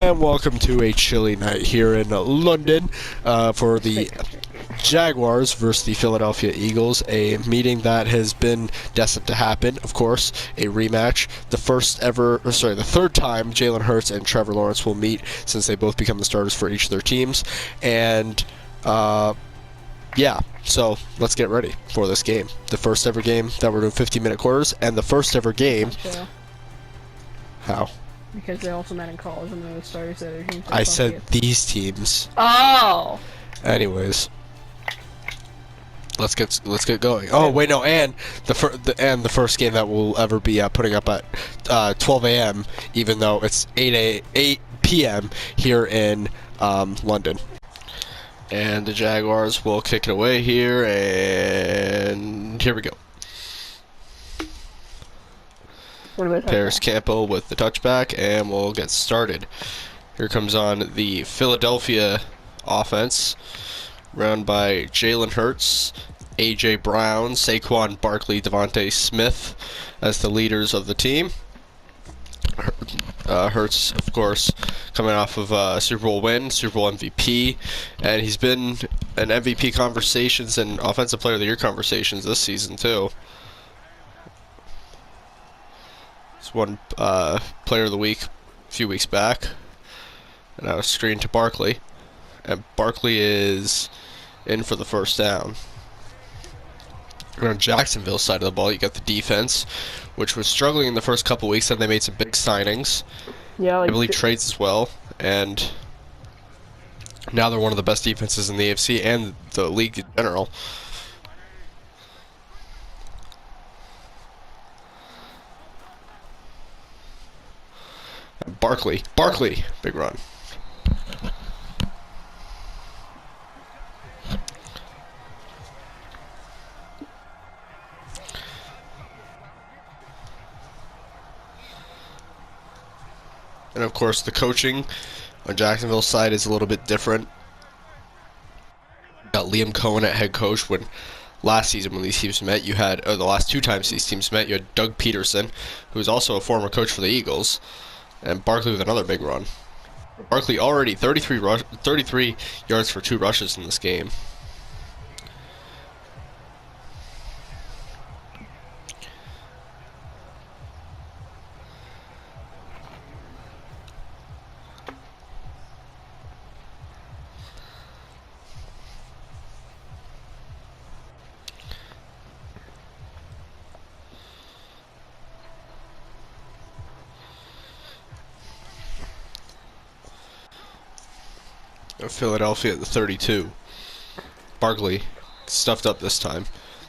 And welcome to a chilly night here in London for the Jaguars versus the Philadelphia Eagles, a meeting that has been destined to happen, of course, a rematch. The third time Jalen Hurts and Trevor Lawrence will meet since they both become the starters for each of their teams. And, yeah, so let's get ready for this game. The first ever game that we're doing 15-minute quarters, and the first ever game... How? Because they also met in college and they're the starters that are teams. I said these teams. Oh. Anyways, let's get going. Oh wait, no, and the first game that we'll ever be putting up at 12 a.m. even though it's 8 p.m. here in London. And the Jaguars will kick it away here, and here we go. Paris Campbell with the touchback, and we'll get started. Here comes on the Philadelphia offense, run by Jalen Hurts, A.J. Brown, Saquon Barkley, Devontae Smith as the leaders of the team. Hurts, of course, coming off of a Super Bowl win, Super Bowl MVP, and he's been in MVP conversations and Offensive Player of the Year conversations this season, too. One Player of the Week a few weeks back, and I was screened to Barkley, and Barkley is in for the first down. And on Jacksonville's side of the ball, you got the defense, which was struggling in the first couple weeks, and they made some big signings. Yeah, like I believe trades as well, and now they're one of the best defenses in the AFC and the league in general. Barkley, big run. And of course, the coaching on Jacksonville's side is a little bit different. Got Liam Cohen at head coach. When last season when these teams met, you had, or the last two times these teams met, you had Doug Peterson, who was also a former coach for the Eagles. And Barkley with another big run. Barkley already 33 yards for 2 rushes in this game. Philadelphia at the 32. Barkley stuffed up this time.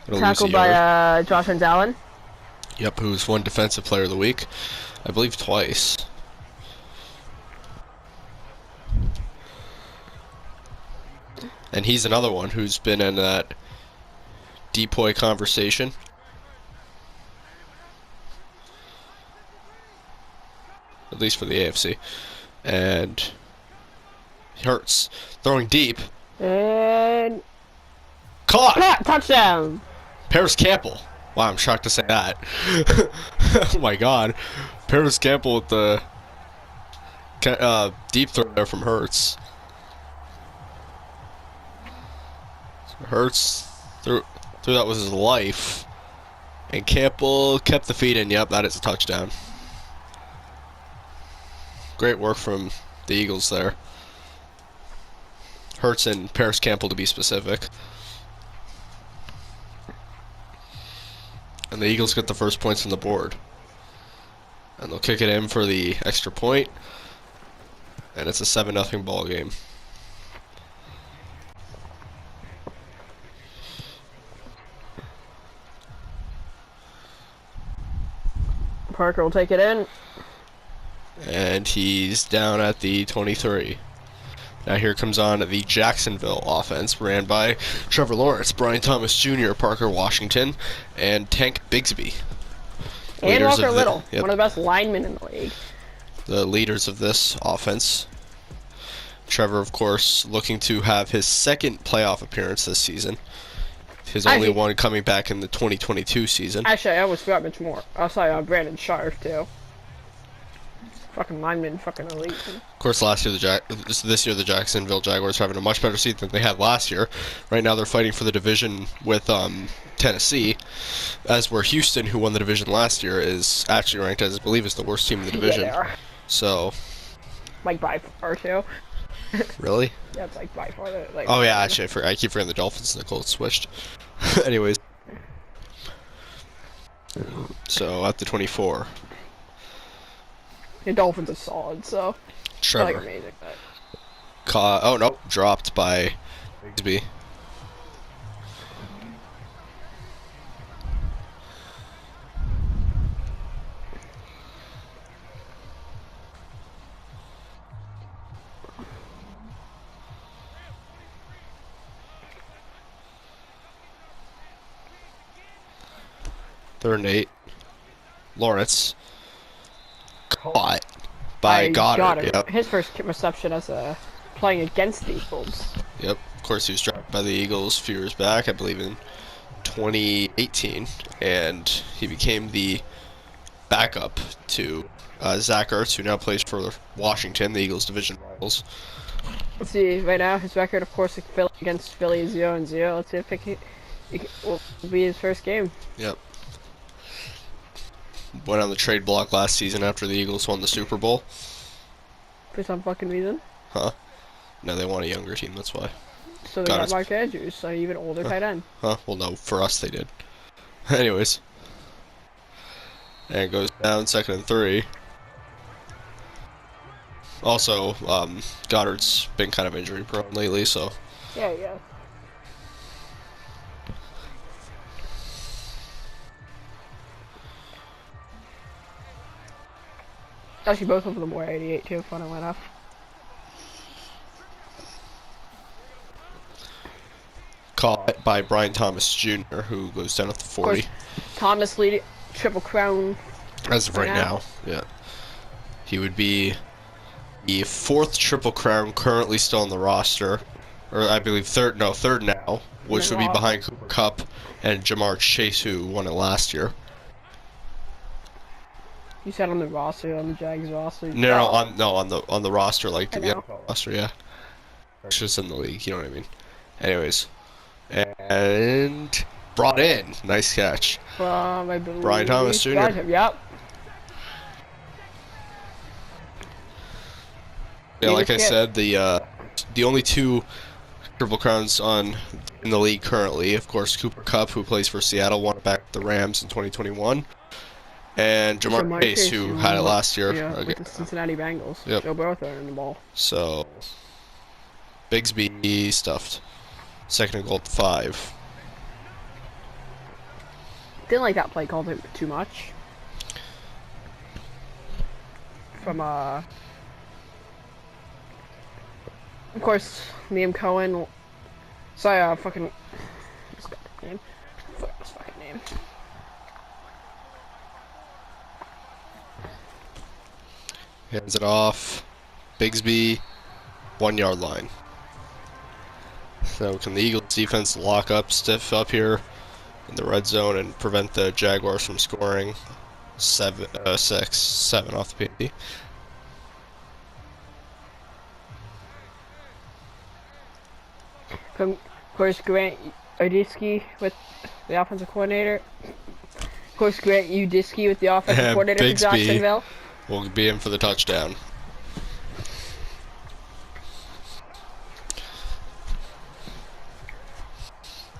Tackled by Josh Allen. Yep, who's won Defensive Player of the Week, I believe twice. And he's another one who's been in that depoy conversation. At least for the AFC. And Hurts throwing deep. And caught! Touchdown! Paris Campbell. Wow, I'm shocked to say that. Oh my god. Paris Campbell with the deep throw there from Hurts. Hurts threw that was his life. And Campbell kept the feet in. Yep, that is a touchdown. Great work from the Eagles there. Hurts and Paris Campbell to be specific. And the Eagles get the first points on the board. And they'll kick it in for the extra point. And it's a 7-0 ball game. Parker will take it in. And he's down at the 23. Now here comes on the Jacksonville offense, ran by Trevor Lawrence, Brian Thomas Jr., Parker Washington, and Tank Bigsby. And Walker Little, one of the best linemen in the league. The leaders of this offense. Trevor, of course, looking to have his second playoff appearance this season. His only one coming back in the 2022 season. Actually, I almost forgot much more. I saw Brandon Sharp, too. Fucking lineman, fucking elite. Of course, this year the Jacksonville Jaguars are having a much better season than they had last year. Right now, they're fighting for the division with Tennessee, as where Houston, who won the division last year, is actually ranked as I believe is the worst team in the division. Yeah, they are. So, like by far too. Really? Yeah, it's like by far. Like, oh yeah, actually, I keep forgetting the Dolphins and the Colts switched. Anyways, so at the 24. The Dolphins are solid, so. Trevor. Like amazing, but... Oh no, dropped by Bigsby. Third and 8. Lawrence caught by Goddard. Yep. His first reception as playing against the Eagles. Yep. Of course, he was drafted by the Eagles a few years back, I believe in 2018, and he became the backup to Zach Ertz, who now plays for Washington, the Eagles' division rivals. Let's see, right now, his record, of course, against Philly is 0-0. Let's see if it will be his first game. Yep. Went on the trade block last season after the Eagles won the Super Bowl. For some fucking reason. Huh? No, they want a younger team, that's why. So they got Mark Andrews, so even older tight end. Huh? Well, no, for us they did. Anyways. And it goes down 2nd and 3. Also, Goddard's been kind of injury prone lately, so. Yeah. Actually, both of them were 88 too, funnily enough. Caught by Brian Thomas Jr., who goes down at the 40. Thomas leading Triple Crown. As of right now, yeah. He would be the 4th Triple Crown currently still on the roster. Or I believe third now, which would be behind Cooper Kupp and Jamar Chase, who won it last year. You said on the roster, on the Jags roster. No, on the roster, like the NFL roster, yeah. It's just in the league, you know what I mean. Anyways, and brought in, nice catch. From I believe Brian Thomas Jr. Yep. Yeah, like I said, the only 2 Triple Crowns in the league currently, of course, Cooper Kupp, who plays for Seattle, won it back with the Rams in 2021. And Jamar Chase, who had it last year. Yeah, with the Cincinnati Bengals. Yep. Joe Burrow throwing the ball. So, Bigsby stuffed. 2nd and goal at the 5. Didn't like that play called him too much. From, of course, Liam Cohen. Sorry, fucking... What's his name? What's his fucking name? Hands it off. Bigsby, 1-yard line. So can the Eagles defense lock up stiff up here in the red zone and prevent the Jaguars from scoring 7 off the PD? From, of course, Grant Udisky with the offensive coordinator. Of course, Grant Udisky with the offensive coordinator for Jacksonville. Will be in for the touchdown.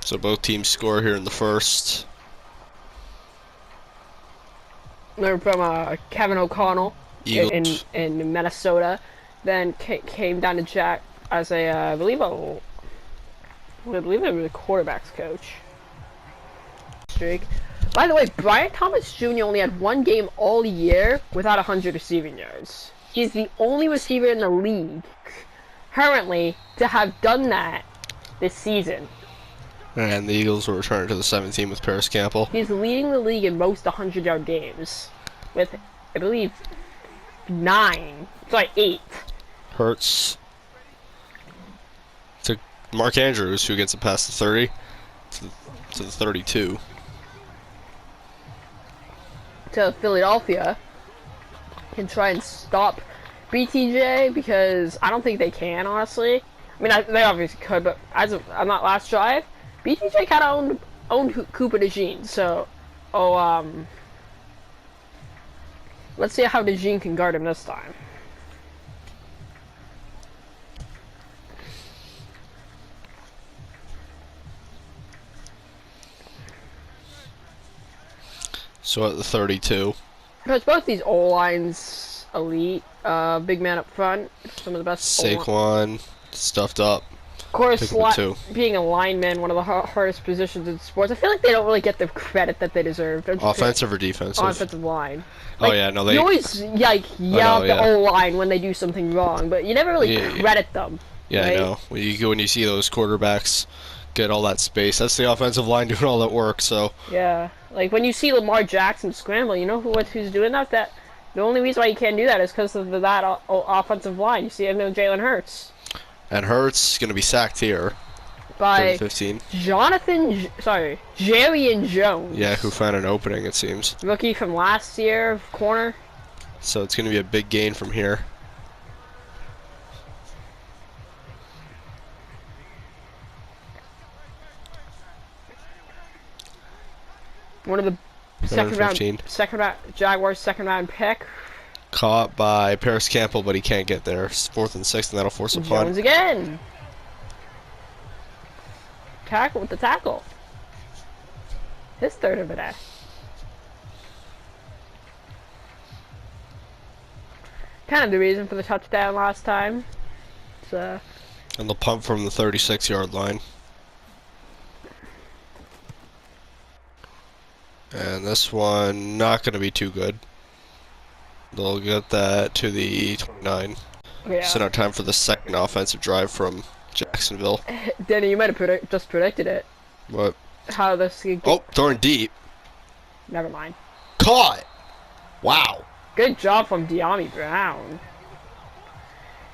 So both teams score here in the first. They're from Kevin O'Connell in Minnesota. Then came down to Jack as a I believe they were the quarterback's coach. Streak. By the way, Brian Thomas Jr. only had 1 game all year without 100 receiving yards. He's the only receiver in the league currently to have done that this season. And the Eagles will return to the 17 with Paris Campbell. He's leading the league in most 100-yard games with, I believe, 8. Hurts to Mark Andrews, who gets it past the 30 to the 32. To Philadelphia can try and stop BTJ because I don't think they can, honestly. I mean, they obviously could, but as of on that last drive, BTJ kind of owned Cooper DeJean. So, let's see how DeJean can guard him this time. So at the 32. Because both these O-lines elite, big man up front, some of the best. Saquon stuffed up. Of course, being a lineman, one of the hardest positions in sports. I feel like they don't really get the credit that they deserve. Offensive or defensive? Offensive line. Like, oh yeah, no, they. You always yell at the O-line when they do something wrong, but you never really credit them. Yeah, right? I know. When you see those quarterbacks get all that space, that's the offensive line doing all that work. So. Yeah, like when you see Lamar Jackson scramble, you know who's doing that? That the only reason why you can't do that is because of that offensive line. You see it in Jalen Hurts. And Hurts gonna be sacked here. By 15. Jarian Jones. Yeah, who found an opening, it seems. Rookie from last year, corner. So it's gonna be a big gain from here. One of the second round Jaguars second round pick. Caught by Paris Campbell, but he can't get there. It's 4th and 6, and that'll force a punt. Jones again. Tackle with the tackle. His third of the day. Kind of the reason for the touchdown last time. So. And the punt from the 36-yard line. And this one not going to be too good. They'll get that to the 29. Yeah. So now time for the second offensive drive from Jacksonville. Danny, you might have just predicted it. What? How this... Oh, throwing deep. Never mind. Caught! Wow. Good job from De'Ami Brown.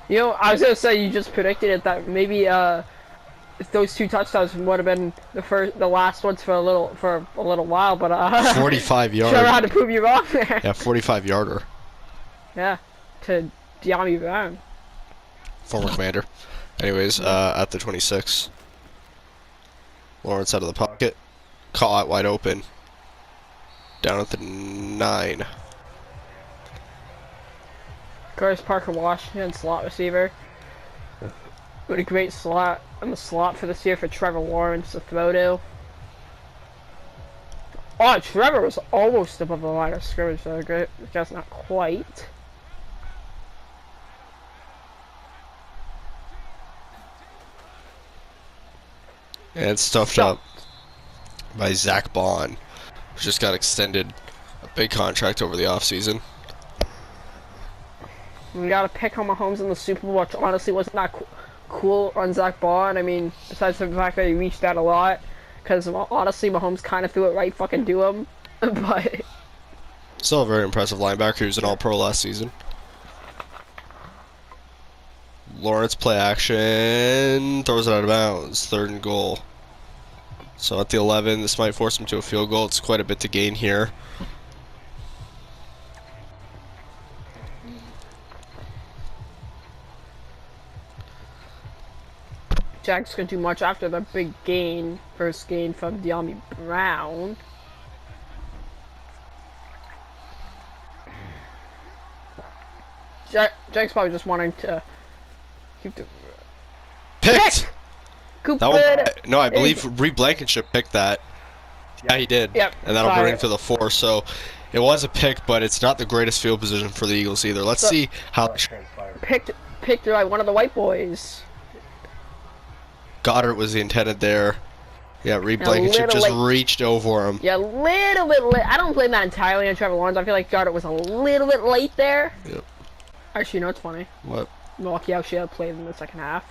You know, I was going to say you just predicted it that maybe if those two touchdowns would have been the last ones for a little while, but 45 yards. Sure how to prove you wrong there. Yeah, 45-yarder. Yeah, to De'Ami Brown. Former Commander. Anyways, at the 26. Lawrence out of the pocket. Caught wide open. Down at the 9. Of course, Parker Washington, slot receiver. What a great slot in the slot for this year for Trevor Lawrence to throw to. Oh, Trevor was almost above the line of scrimmage, though. Just not quite. And stuffed up by Zach Bond, who just got extended a big contract over the offseason. We got a pick on Mahomes in the Super Bowl, which honestly was not cool on Zach Bond. I mean, besides the fact that he reached out a lot, because honestly, Mahomes kind of threw it right fucking to him. But still a very impressive linebacker. He was an All-Pro last season. Lawrence play action, throws it out of bounds, 3rd and goal. So at the 11, this might force him to a field goal. It's quite a bit to gain here. Jack's gonna do much after the big gain, first gain from De'Ami Brown. Jack's probably just wanting to keep the picked. Cooper. No, I believe Reed Blankenship picked that. Yeah, he did. Yep. And that'll bring him to the 4. So it was a pick, but it's not the greatest field position for the Eagles either. Let's see how it transpires. Picked by one of the white boys. Goddard was the intended there. Yeah, Reed Blankenship just reached over him. Yeah, a little bit late. I don't blame that entirely on Trevor Lawrence. I feel like Goddard was a little bit late there. Yep. Actually, you know what's funny? What? Milwaukee actually had played in the second half.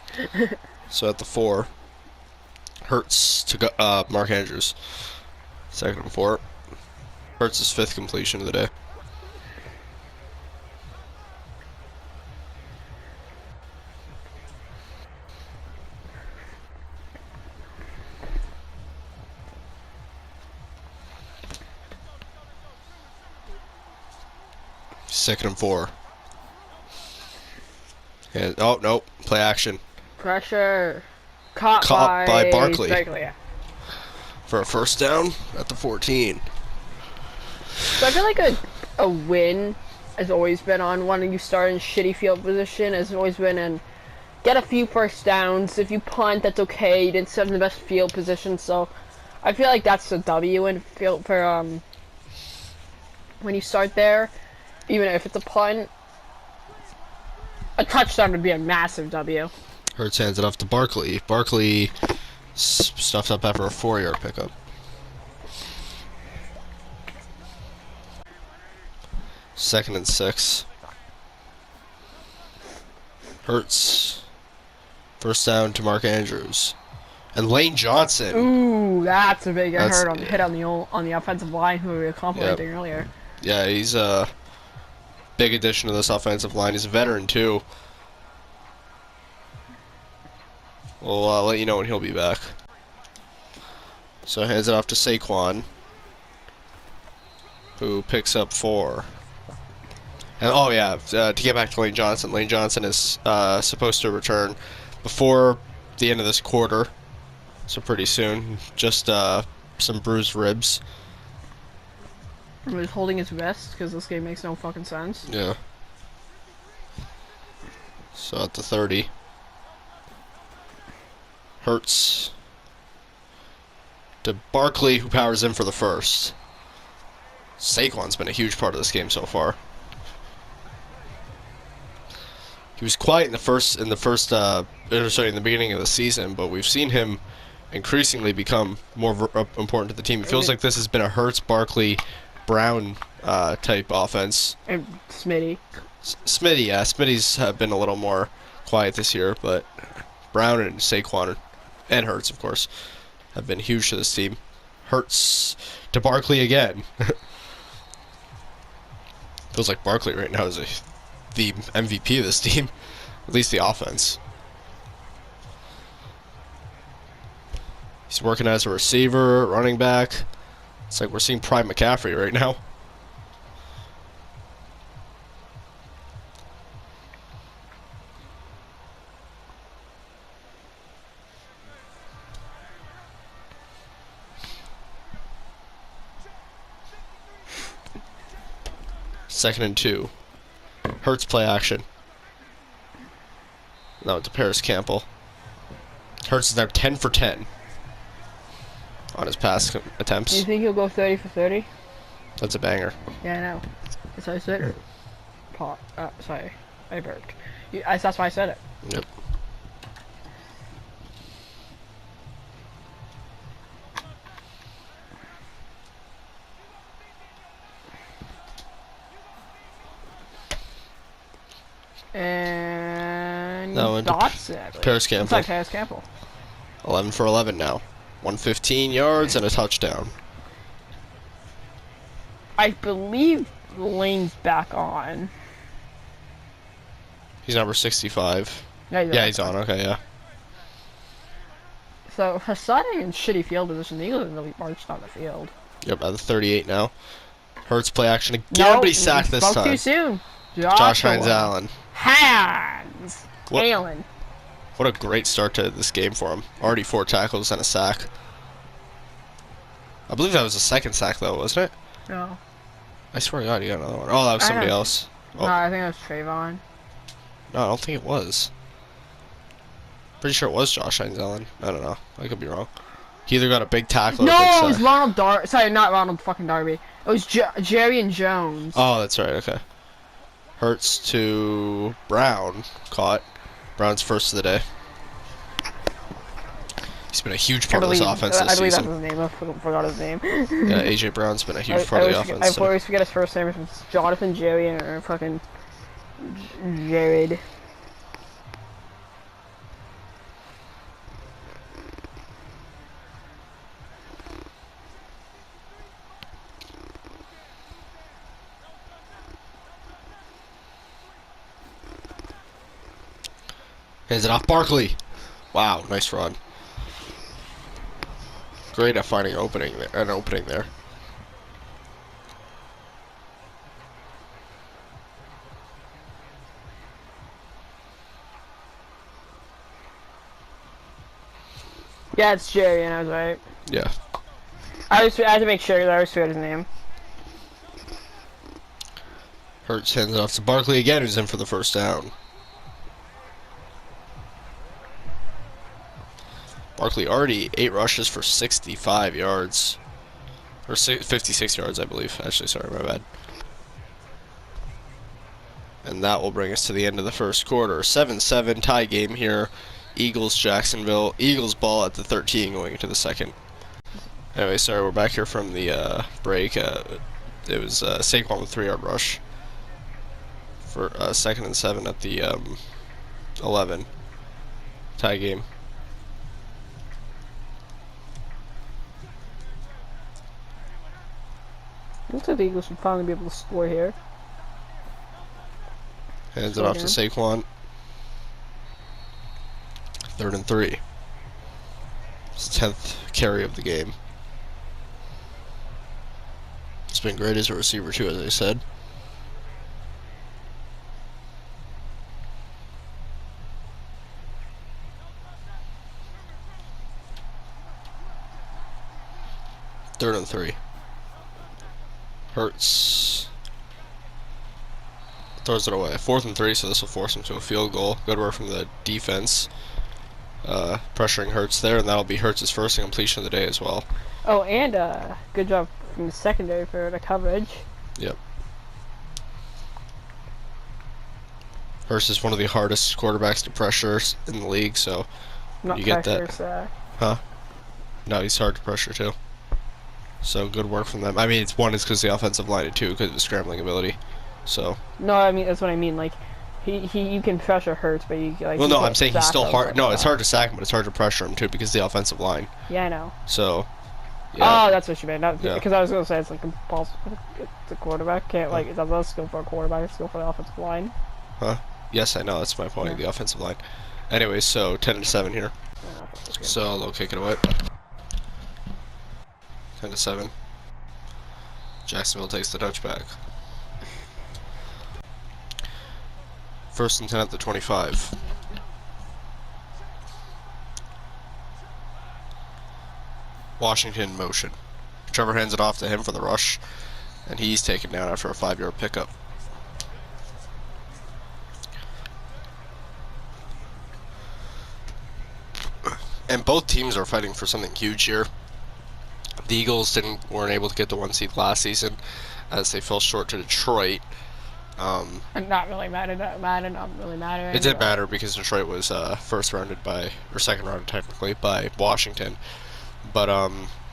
So at the 4, Hurts to Mark Andrews. 2nd and 4. Hurts' 5th completion of the day. Second and 4. And, oh, nope. Play action. Pressure. Caught by Barkley. Yeah. For a first down at the 14. So I feel like a win has always been on when you start in shitty field position. Has always been in get a few first downs. If you punt, that's okay. You didn't set in the best field position, so I feel like that's a W in field for when you start there. Even if it's a punt, a touchdown would be a massive W. Hurts hands it off to Barkley. Barkley stuffed up after a 4-yard pickup. Second and 6. Hurts. First down to Mark Andrews. And Lane Johnson. Ooh, that's a big hit on the offensive line who we were complimenting earlier. Yeah, he's a big addition to this offensive line. He's a veteran too. We'll let you know when he'll be back. So hands it off to Saquon, who picks up 4. And oh yeah, to get back to Lane Johnson. Lane Johnson is supposed to return before the end of this quarter, so pretty soon. Just some bruised ribs. He was holding his vest because this game makes no fucking sense. Yeah. So at the 30. Hurts to Barkley, who powers in for the first. Saquon's been a huge part of this game so far. He was quiet in the beginning of the season, but we've seen him increasingly become more important to the team. It feels like this has been a Hurts, Barkley, Brown type offense. And Smitty. Smitty, yeah. Smitty's been a little more quiet this year, but Brown and Saquon, and Hurts, of course, have been huge to this team. Hurts to Barkley again. Feels like Barkley right now is the MVP of this team, at least the offense. He's working as a receiver, running back. It's like we're seeing Prime McCaffrey right now. Second and 2. Hurts play action. Now it's Paris Campbell. Hurts is now 10 for 10 on his pass attempts. Do you think he'll go 30 for 30? That's a banger. Yeah, I know. That's what I said. Sorry. I burped. That's why I said it. Yep. And Dotson. Paris Campbell. Looks like Paris Campbell. 11 for 11 now. 115 yards and a touchdown. I believe Lane's back on. He's number 65. Yeah, he's on. Okay, yeah. So, Hassan in shitty field position. The Eagles have really marched on the field. Yep, at the 38 now. Hurts play action again, but he's sacked this time. Too soon. Josh Hines-Allen. Hands. Allen. What a great start to this game for him. Already 4 tackles and a sack. I believe that was the second sack, though, wasn't it? No. I swear to God, you got another one. Oh, that was somebody else. Oh. No, I think it was Trayvon. No, I don't think it was. Pretty sure it was Josh Hines-Allen. I don't know. I could be wrong. He either got a big tackle or a big sack. No, it was Ronald Darby. Sorry, not Ronald fucking Darby. It was Jerry and Jones. Oh, that's right. Okay. Hurts to Brown. Caught. Brown's first of the day. He's been a huge part of this offense this season. I believe that's his name. I forgot his name. Yeah, A.J. Brown's been a huge part of the offense. I always forget his first name. It's Jonathan, Jerry, or fucking Jared. Hands it off Barkley. Wow, nice run. Great at finding an opening there. Yeah, it's Jerry, and I was right. Yeah. I had to make sure because I always forget his name. Hurts hands it off to Barkley again, who's in for the first down. Barkley already 8 rushes for 65 yards. Or 56 yards, I believe. Actually, sorry, my bad. And that will bring us to the end of the first quarter. 7-7 tie game here. Eagles, Jacksonville. Eagles ball at the 13 going into the second. Anyway, sorry, we're back here from the break. It was Saquon with 3-yard rush for 2nd and 7 at the 11 tie game. Looks like the Eagles should finally be able to score here. Hands it off to Saquon. 3rd and 3. It's 10th carry of the game. It's been great as a receiver too, as I said. Third and 3. Hurts throws it away. 4th and 3, so this will force him to a field goal. Good work from the defense. Pressuring Hurts there, and that'll be Hurts' first completion of the day as well. Oh, and good job from the secondary for the coverage. Yep. Hurts is one of the hardest quarterbacks to pressure in the league, so Not you get that. Huh? No, he's hard to pressure too. So good work from them. I mean, it's because the offensive line, and 2 because of his scrambling ability. So. No, I mean that's what I mean. Like, you can pressure Hurts, but you like. Well, no, I'm saying he's still hard. No, it's hard to sack him, but it's hard to pressure him too because of the offensive line. Yeah, I know. So. Yeah. Oh, that's what you meant. Because I was gonna say it's like impossible. The quarterback can't like. It doesn't skill for a quarterback. It's skill for the offensive line. Huh? Yes, I know. That's my point. Yeah. The offensive line. Anyway, so 10-7 here. So they'll kick it away. 10-7. Jacksonville takes the touchback. 1st and 10 at the 25. Washington in motion. Trevor hands it off to him for the rush, and he's taken down after a 5-yard pickup. And both teams are fighting for something huge here. The Eagles weren't able to get the 1 seed last season as they fell short to Detroit. I'm not really mad at that. Not really mad at it. It did matter because Detroit was second rounded technically by Washington. But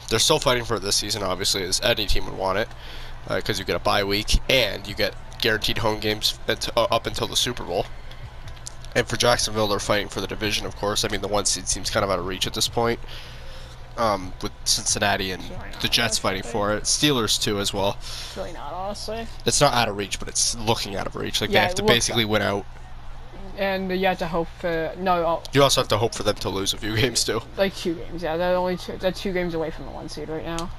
they're still fighting for it this season, obviously, as any team would want it, because you get a bye week and you get guaranteed home games up until the Super Bowl. And for Jacksonville, they're fighting for the division, of course. I mean, the 1 seed seems kind of out of reach at this point, with Cincinnati and the Jets fighting for it. Steelers, too, as well. It's really not, honestly. It's not out of reach, but it's looking out of reach. Like, they have to basically win out. And you have to hope for... No. You also have to hope for them to lose a few games, too. Like 2 games, yeah. They're 2 games away from the 1 seed right now.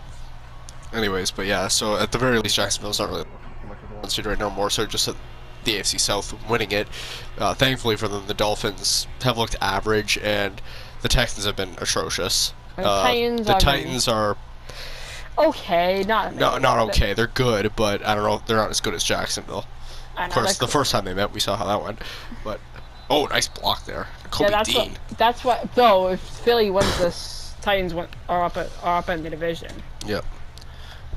Anyways, but yeah, so at the very least, Jacksonville's not really much of the 1 seed right now, more so just the AFC South winning it. Thankfully for them, the Dolphins have looked average, and the Texans have been atrocious. The Titans are okay, not amazing. not okay. They're good, but I don't know. They're not as good as Jacksonville. Of course, the first time they met, we saw how that went. But nice block there, Kobe Dean. That's what. Though, if Philly wins this, Titans are up in the division. Yep.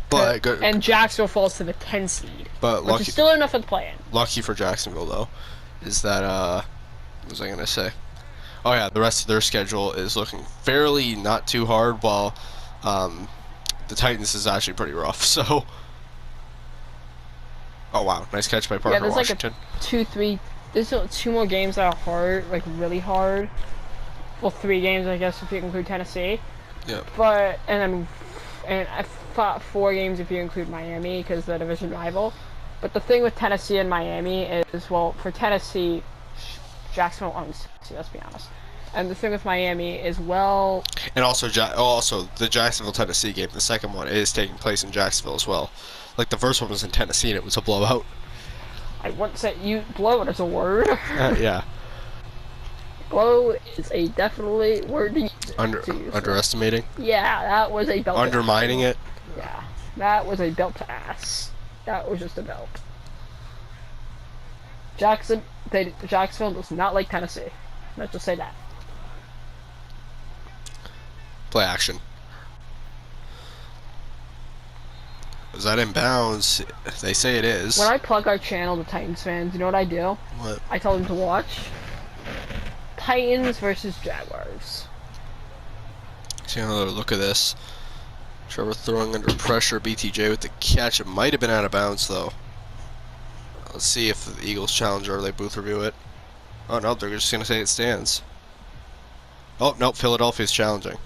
But good. And Jacksonville falls to the 10 seed. But which is still enough for the play-in. Lucky for Jacksonville, though, is that what was I gonna say? Oh yeah, the rest of their schedule is looking fairly not too hard, while the Titans is actually pretty rough. So, oh wow, nice catch by Parker Washington. Like there's 2 more games that are hard, like really hard. Well, 3 games, I guess, if you include Tennessee. Yeah. But and I thought 4 games if you include Miami because the division rival. But the thing with Tennessee and Miami is, well, for Tennessee, Jacksonville owns Tennessee, let's be honest. And the thing with Miami is, well... And also the Jacksonville-Tennessee game, the second one, is taking place in Jacksonville as well. Like, the first one was in Tennessee, and it was a blowout. I wouldn't say blowout is a word. Yeah. Glow is a definitely word to use. Underestimating. Yeah, that was a belt. Undermining it. Yeah, that was a belt to ass. That was just a belt. Jacksonville does not like Tennessee. Let's just say that. Play action. Is that in bounds? They say it is. When I plug our channel to Titans fans, you know what I do? What? I tell them to watch Titans versus Jaguars. See another look at this. Trevor throwing under pressure. BTJ with the catch. It might have been out of bounds though. Let's see if the Eagles challenge or they booth review it. Oh no, they're just gonna say it stands. Oh no, Philadelphia's challenging.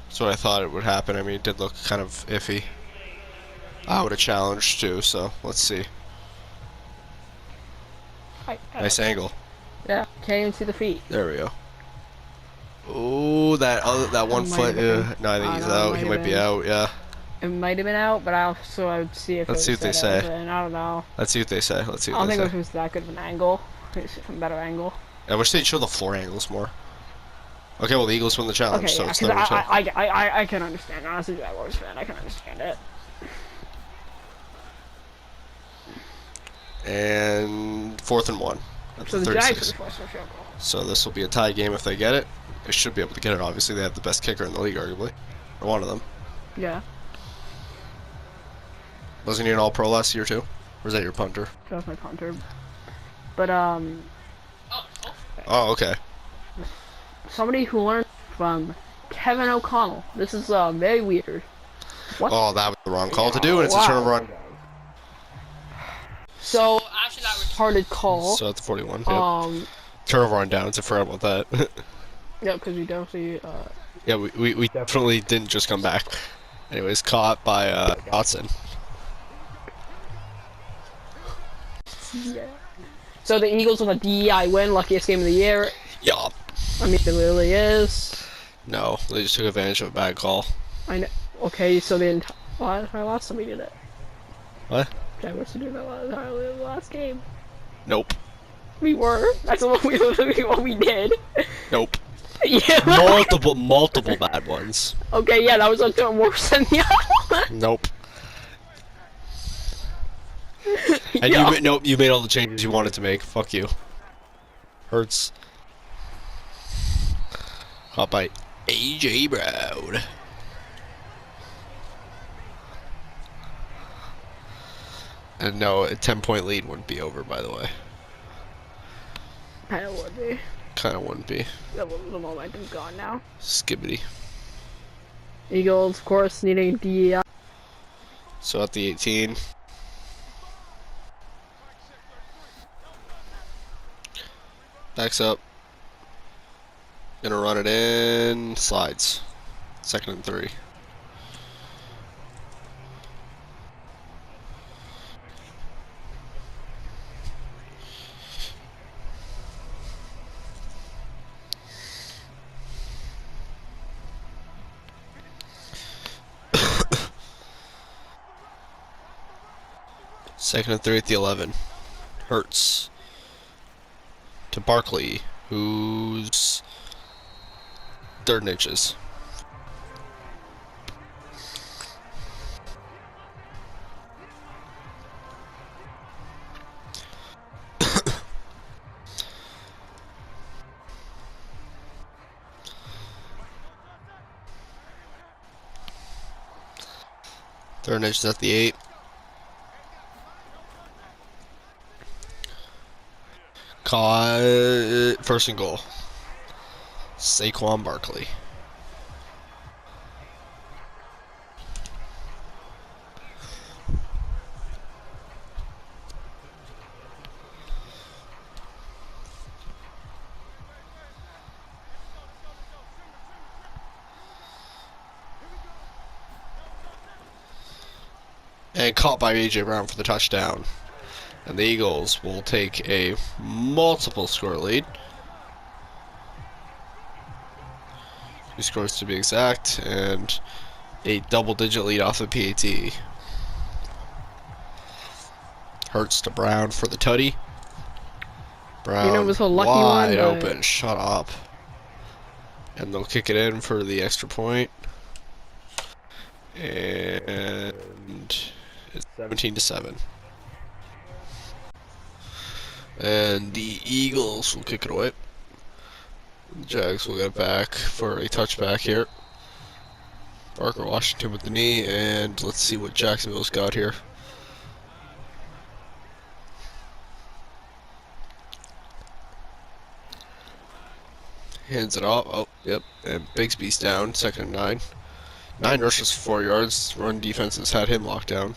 That's what I thought it would happen. I mean, it did look kind of iffy. I would have challenged too, so let's see. Nice angle. Yeah, can't even see the feet. There we go. Oh, that 1 foot. No, I think he's out. He might be out. Yeah. It might have been out, but I would see if. Let's see what they say. I don't know. Let's see what they say. I don't think it was that good of an angle. It's a better angle. I wish they'd show the floor angles more. Okay, well the Eagles won the challenge, okay, so yeah, it's I can understand. Honestly, Jaguars fan, I can understand it. And 4th and 1. So the Jaguars forced a field goal. So this will be a tie game if they get it. They should be able to get it. Obviously, they have the best kicker in the league, arguably, or one of them. Yeah. Wasn't he an All-Pro last year too? Or is that your punter? That was my punter. But Oh, okay. Somebody who learned from Kevin O'Connell. This is very weird. What? Oh, that was the wrong call to do, and it's a turnover on. So after that retarded call. So at the 41. Yep. Turnover on downs. I forgot about that. Yeah, because we definitely. Yeah, we definitely didn't just come back. Anyways, caught by Watson. Yeah. So the Eagles with a DEI win, luckiest game of the year. Yeah. I mean, it really is. No, they just took advantage of a bad call. I know. Okay, so the last time we did it. What? Jaguars to do that last game. Nope. We were. That's what we did. Nope. Yeah. Multiple bad ones. Okay, yeah, that was worse than the other one. Nope. And you made all the changes you wanted to make. Fuck you. Hurts. Caught by AJ Brown. And no, a 10-point lead wouldn't be over, by the way. Kinda would be. Kinda wouldn't be. The momentum's gone now. Skibbity. Eagles, of course, needing DEI. So at the 18. Backs up. Gonna run it in. Slides. 2nd and 3. Second and 3 at the 11. Hurts. To Barkley, who's 3rd and inches. Third and inches at the 8. Caught 1st and goal. Saquon Barkley. And caught by AJ Brown for the touchdown. And the Eagles will take a multiple score lead. 2 scores to be exact, and a double-digit lead off the PAT. Hurts to Brown for the tutty. Brown was a lucky wide one, open. Shut up. And they'll kick it in for the extra point. And it's 17-7. And the Eagles will kick it away. The Jags will get back for a touchback here. Parker Washington with the knee, and let's see what Jacksonville's got here. Hands it off. Oh, yep. And Bigsby's down. 2nd and 9. 9 rushes for 4 yards. Run defense has had him locked down.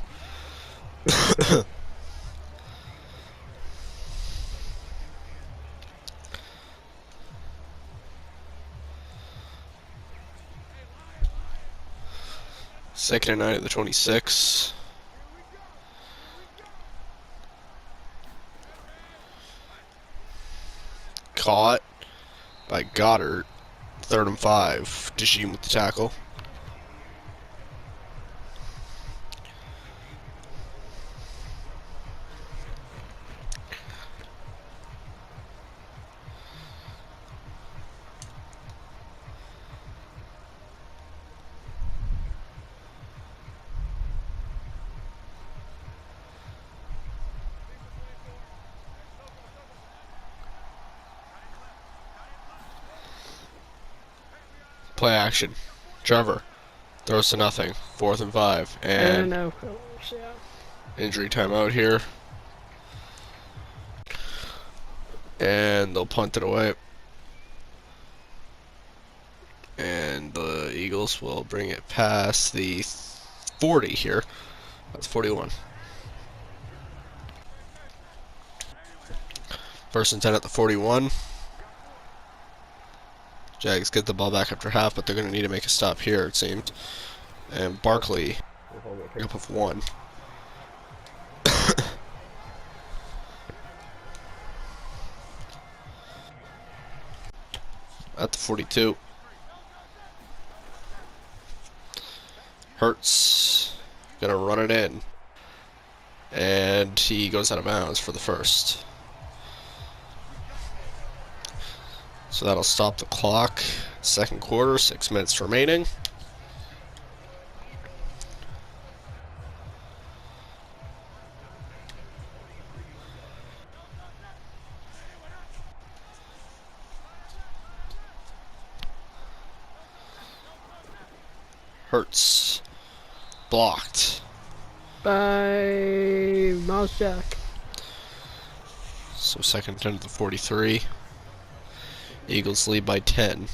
Second and 9 at the 26. Caught by Goddard. 3rd and 5. Dijim with the tackle. Play action. Trevor throws to nothing. 4th and 5. And injury timeout here. And they'll punt it away. And the Eagles will bring it past the 40 here. That's 41. 1st and 10 at the 41. Jags get the ball back after half, but they're going to need to make a stop here, it seemed. And Barkley, up of 1. At the 42. Hurts, going to run it in. And he goes out of bounds for the first. So that'll stop the clock. 2nd quarter, 6 minutes remaining. Hurts. Blocked. By Miles Jack. So 2nd and 10 to the 43. Eagles lead by 10.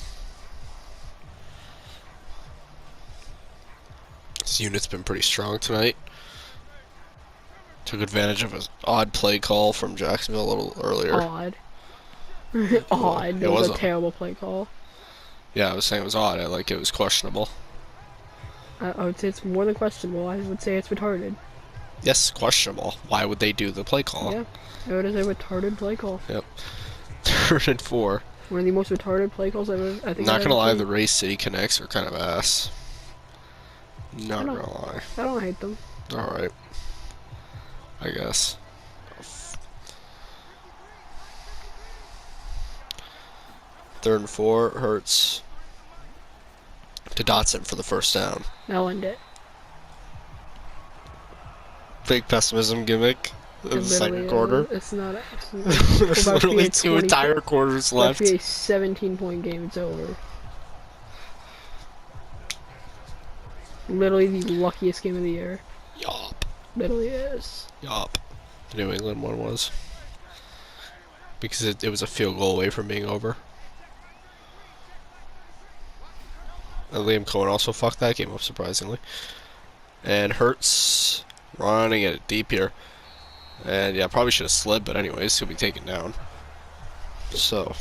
This unit's been pretty strong tonight. Took advantage of an odd play call from Jacksonville a little earlier. Odd. Odd. It was a terrible play call. Yeah, I was saying it was odd. It was questionable. I would say it's more than questionable. I would say it's retarded. Yes, questionable. Why would they do the play call? Yeah, it is a retarded play call. Yep. 3rd and 4. One of the most retarded play calls I think. Not gonna lie, the Race City Connects are kind of ass. Not gonna lie. I don't hate them. Alright. I guess. 3rd and 4. Hurts to Dotson for the 1st down. I'll end it. Big pessimism gimmick. The 2nd quarter. It's not. There's literally 2 entire quarters left. It's about to be a 17-point game. It's over. Literally the luckiest game of the year. Yup. Literally is. Yup. The New England one was. Because it was a field goal away from being over. And Liam Cohen also fucked that game up, surprisingly. And Hurts running it deep here. And yeah, probably should have slid, but anyways, he'll be taken down. So,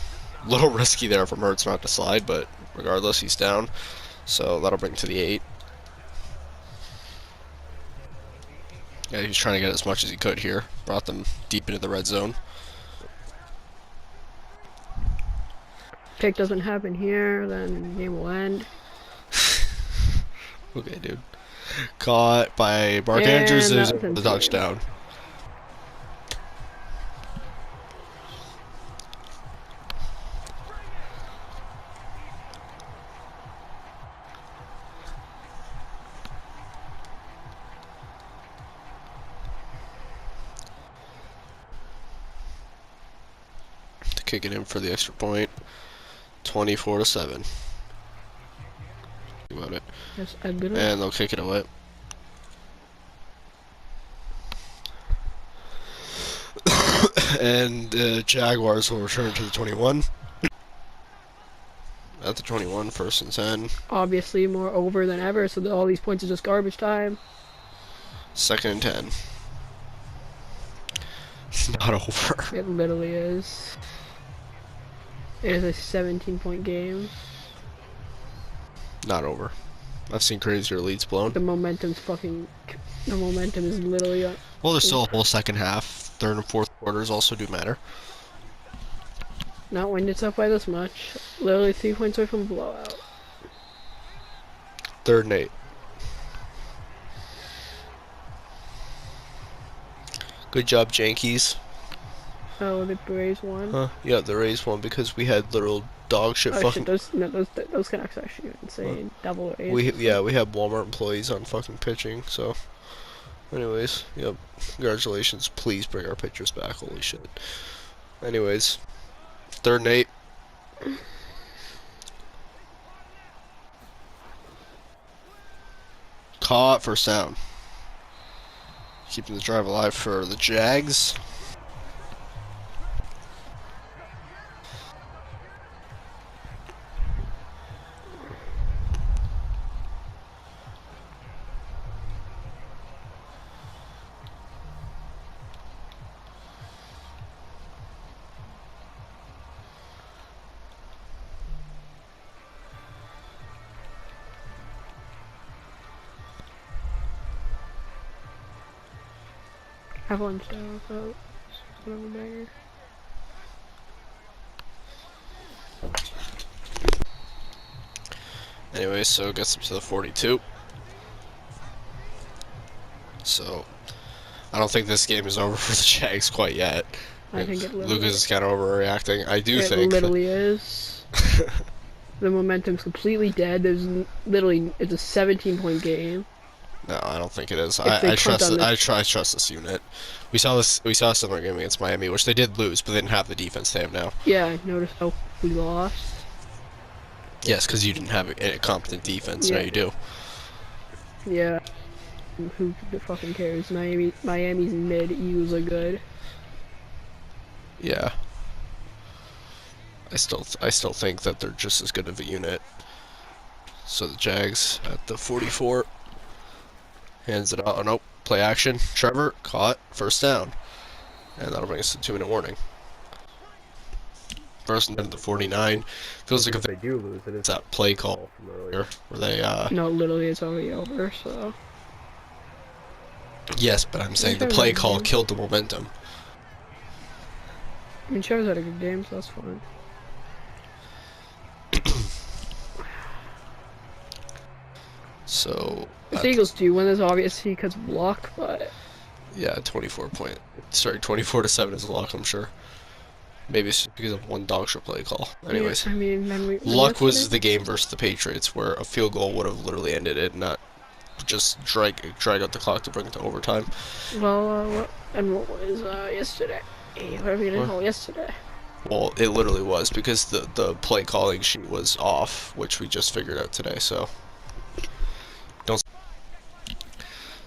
a little risky there from Hurts not to slide, but regardless, he's down. So that'll bring to the 8. Yeah, he was trying to get as much as he could here. Brought them deep into the red zone. Pick doesn't happen here, then the game will end. Okay, dude. Caught by Mark Andrews, who's the touchdown. kicking in for the extra point. 24-7. About it. Yes, and they'll kick it away. And the Jaguars will return to the 21. At the 21, 1st and 10. Obviously more over than ever, so all these points are just garbage time. 2nd and 10. It's not over. It literally is. It is a 17-point game. Not over. I've seen crazier leads blown. The momentum is literally up. Well, there's still a whole second half. 3rd and 4th quarters also do matter. Not when it's up by this much. Literally 3 points away from a blowout. 3rd and 8. Good job, Yankees. Oh, the Braves won. Huh? Yeah, the Rays won because we had literal dog shit. Oh fucking. shit! Those Canucks are actually insane. Double A's. We have Walmart employees on fucking pitching. So, anyways, yep. Congratulations. Please bring our pitchers back. Holy shit. Anyways, 3rd and 8. Caught, 1st down. Keeping the drive alive for the Jags. Have lunch now, so whatever banger. Anyway, so it gets them to the 42. So, I don't think this game is over for the Jags quite yet. I think it literally Lucas is kind of overreacting. I do think it literally is. The momentum's completely dead. It's a 17-point game. No, I don't think it is. I trust this unit. We saw a similar game against Miami, which they did lose, but they didn't have the defense they have now. Yeah, I noticed how we lost. Yes, because you didn't have a competent defense. Yeah. Now you do. Yeah. Who the fucking cares? Miami's mid. Eagles are good. Yeah. I still think that they're just as good of a unit. So the Jags at the 44. Hands it out. Oh, nope. Play action. Trevor caught. 1st down. And that'll bring us to 2-minute warning. 1st and 10 at the 49. Feels like if they do lose, it is that play call from earlier where they No, literally it's already over, so. Yes, but I'm saying the play call killed the momentum. I mean, Trevor's had a good game, so that's fine. So if the Eagles do win, there's obviously because of luck, but yeah, 24-7 is a luck, I'm sure. Maybe it's because of one dog shit play call. Anyways, yeah, I mean, then luck was the game versus the Patriots, where a field goal would have literally ended it, not just drag out the clock to bring it to overtime. Well, what was yesterday? Whatever you didn't call yesterday. Well, it literally was because the play calling sheet was off, which we just figured out today. So don't.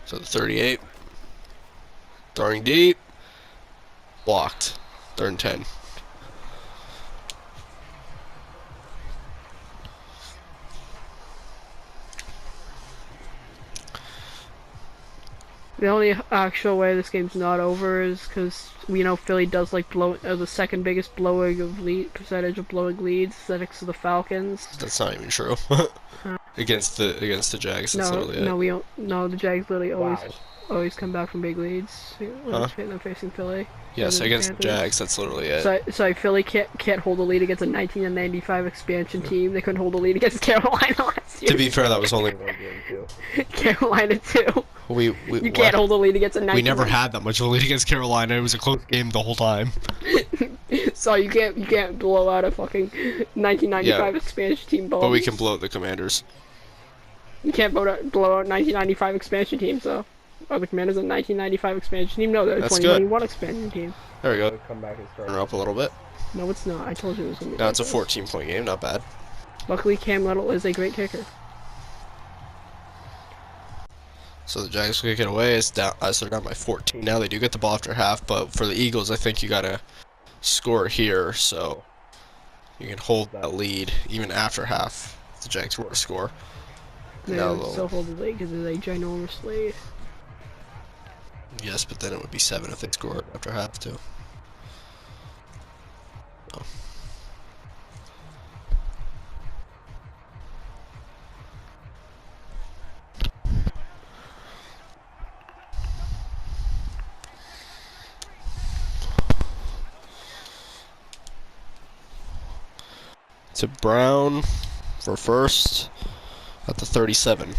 So the 38, throwing deep, blocked. 3rd and 10. The only actual way this game's not over is because we know Philly does like the second biggest percentage of blowing leads next to the Falcons. That's not even true. against the Jags, that's literally it. No, the Jags literally always come back from big leads when they're facing Philly. Yes, against the Jags, that's literally it. So Philly can't hold a lead against a 1995 expansion team. They couldn't hold a lead against Carolina last year. To be fair, that was only one game too. Carolina too. You can't hold a lead against a 1995. We never had that much of a lead against Carolina. It was a close game the whole time. So you can't blow out a fucking 1995 expansion team. Balls. But we can blow out the Commanders. You can't blow out 1995 expansion team. So. Oh, the Commanders a 1995 expansion team. No, they're a 2021 expansion team. There we go. Come back and start her up a little bit. No, it's not. I told you it was gonna be. Now like it's a this. 14-point game, not bad. Luckily, Cam Little is a great kicker. So the Jags kick it away. It's down. So they're down by 14. Now they do get the ball after half, but for the Eagles, I think you gotta score here so you can hold that lead even after half. If the Jags were to score. They would still hold the lead because it's a ginormous lead. Yes, but then it would be 7 if they scored after half too. Oh. To Brown for first at the 37.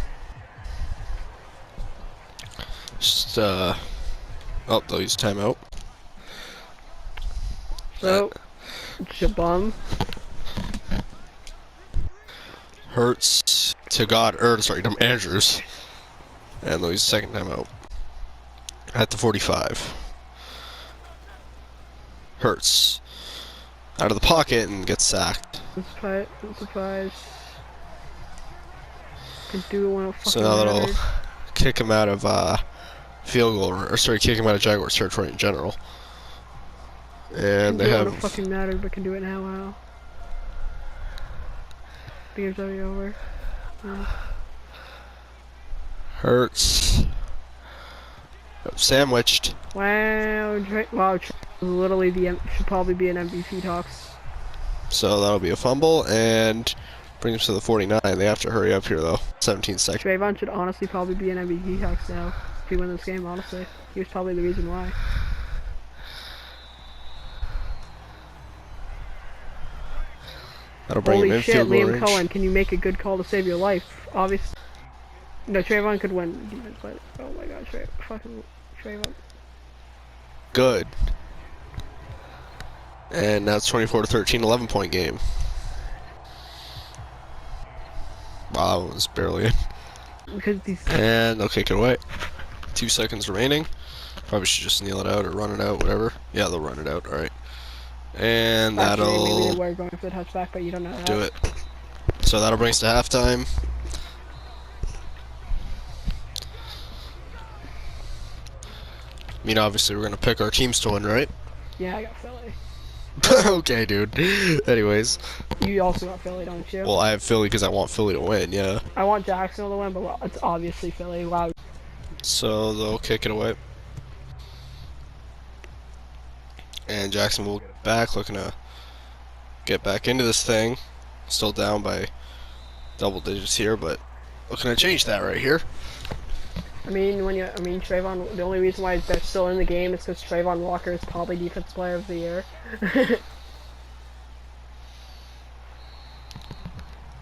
Just, oh, they'll use timeout. So, Jabum. Hurts to Andrews. And they'll use second timeout. At the 45. Hurts out of the pocket and gets sacked. I'm surprised. Could do it when it fucking So now that'll mattered. kick him out of field goal, or sorry, kick him out of Jaguars territory in general. And they have. It fucking mattered, but can do it now. Wow. The game's already over. Hurts. Sandwiched. Wow. Wow. Literally, should probably be an MVP talks. So that'll be a fumble and brings us to the 49. They have to hurry up here though. 17 seconds. Trayvon should honestly probably be an MVP talks now. If he win this game, honestly, he was probably the reason why. That'll bring him in field goal Liam range. Cohen, can you make a good call to save your life? Obviously. No, Trayvon could win defense, but oh my god, fucking Trayvon. Good. And now it's 24-13, 11-point game. Wow, that was barely in. Because these. And they'll kick it away. 2 seconds remaining. Probably should just kneel it out or run it out, whatever. Yeah, they'll run it out, alright. And that'll Maybe they were going for the touchback, but you don't know that. do it. So that'll bring us to halftime. I mean, obviously we're going to pick our teams to win, right? Yeah, I got Philly. Okay, dude. Anyways. You also got Philly, don't you? Well, I have Philly because I want Philly to win, yeah. I want Jacksonville to win, but well, it's obviously Philly. Wow. So they'll kick it away. And Jackson will get back, looking to get back into this thing. Still down by double digits here, but looking to change that right here. I mean, Trayvon, the only reason why they're still in the game is because Trayvon Walker is probably Defensive Player of the Year.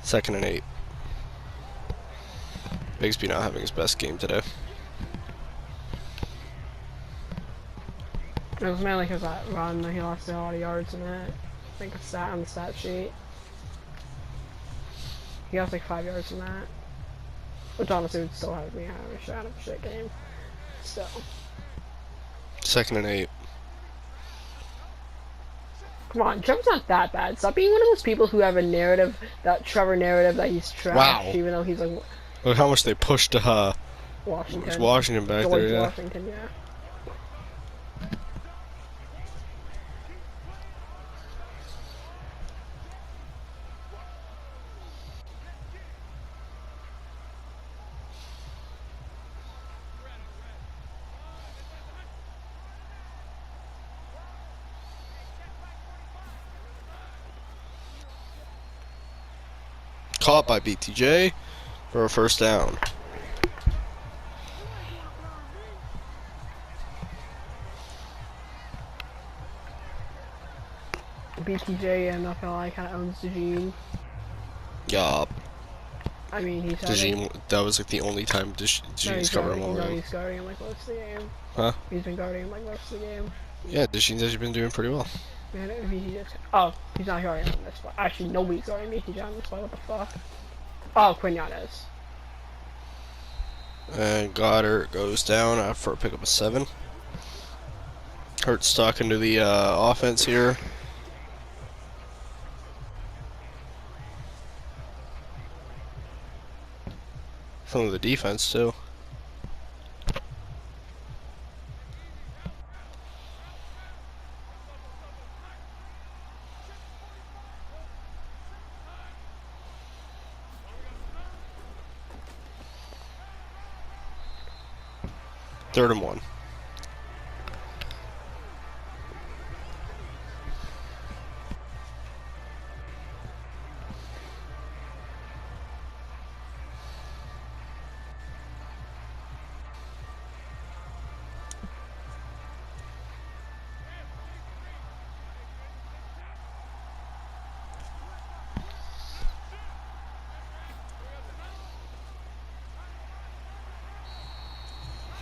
2nd and 8. Bigsby not having his best game today. It was mainly because that run, he lost a lot of yards in it. I think it's stat on the stat sheet. He lost like 5 yards in that. Which honestly would still have me having a shot of a shit game. So. 2nd and 8. Come on, Trevor's not that bad. Stop being one of those people who have a narrative, that Trevor narrative that he's trash, Wow. even though he's like Look how much they pushed Washington. Washington back George there, yeah. Washington, yeah. Caught by BTJ for a first down. BTJ and FLI kind of owns Dejeen. Yup. I mean, he's Dejeen, that was like the only time Dejeen's covered him already. He's guarding him like most of the game. Huh? He's been guarding him like most of the game. Yeah, Dejeen's actually been doing pretty well. Man, oh, he's not guarding him on this spot. Actually, nobody's guarding BTJ on this spot. What the fuck? Oh, Quignon is. And Goddard goes down for a pick up of 7. Hurts stuck into the offense here. From the defense too. Third and 1.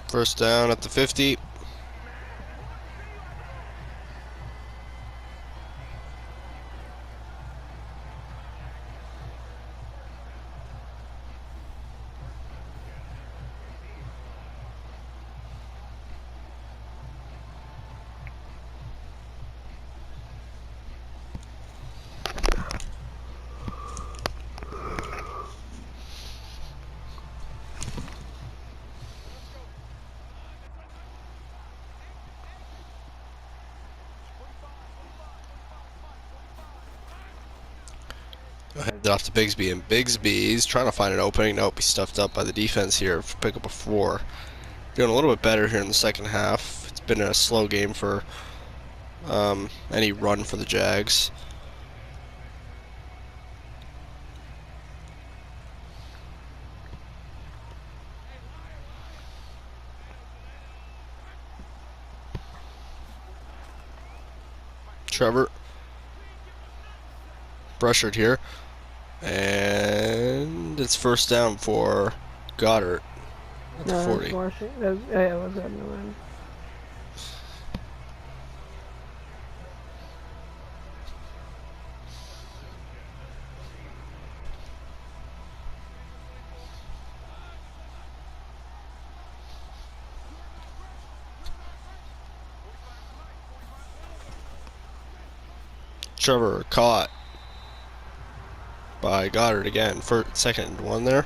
First down at the 50. Hand it off to Bigsby, and Bigsby's trying to find an opening. Nope, he's stuffed up by the defense here. Pick up a 4. Doing a little bit better here in the second half. It's been a slow game for any run for the Jags. Trevor pressured here, and it's first down for Goddard at the 40. Yeah, it was good. No man. Trevor caught by Goddard again for second and 1 there.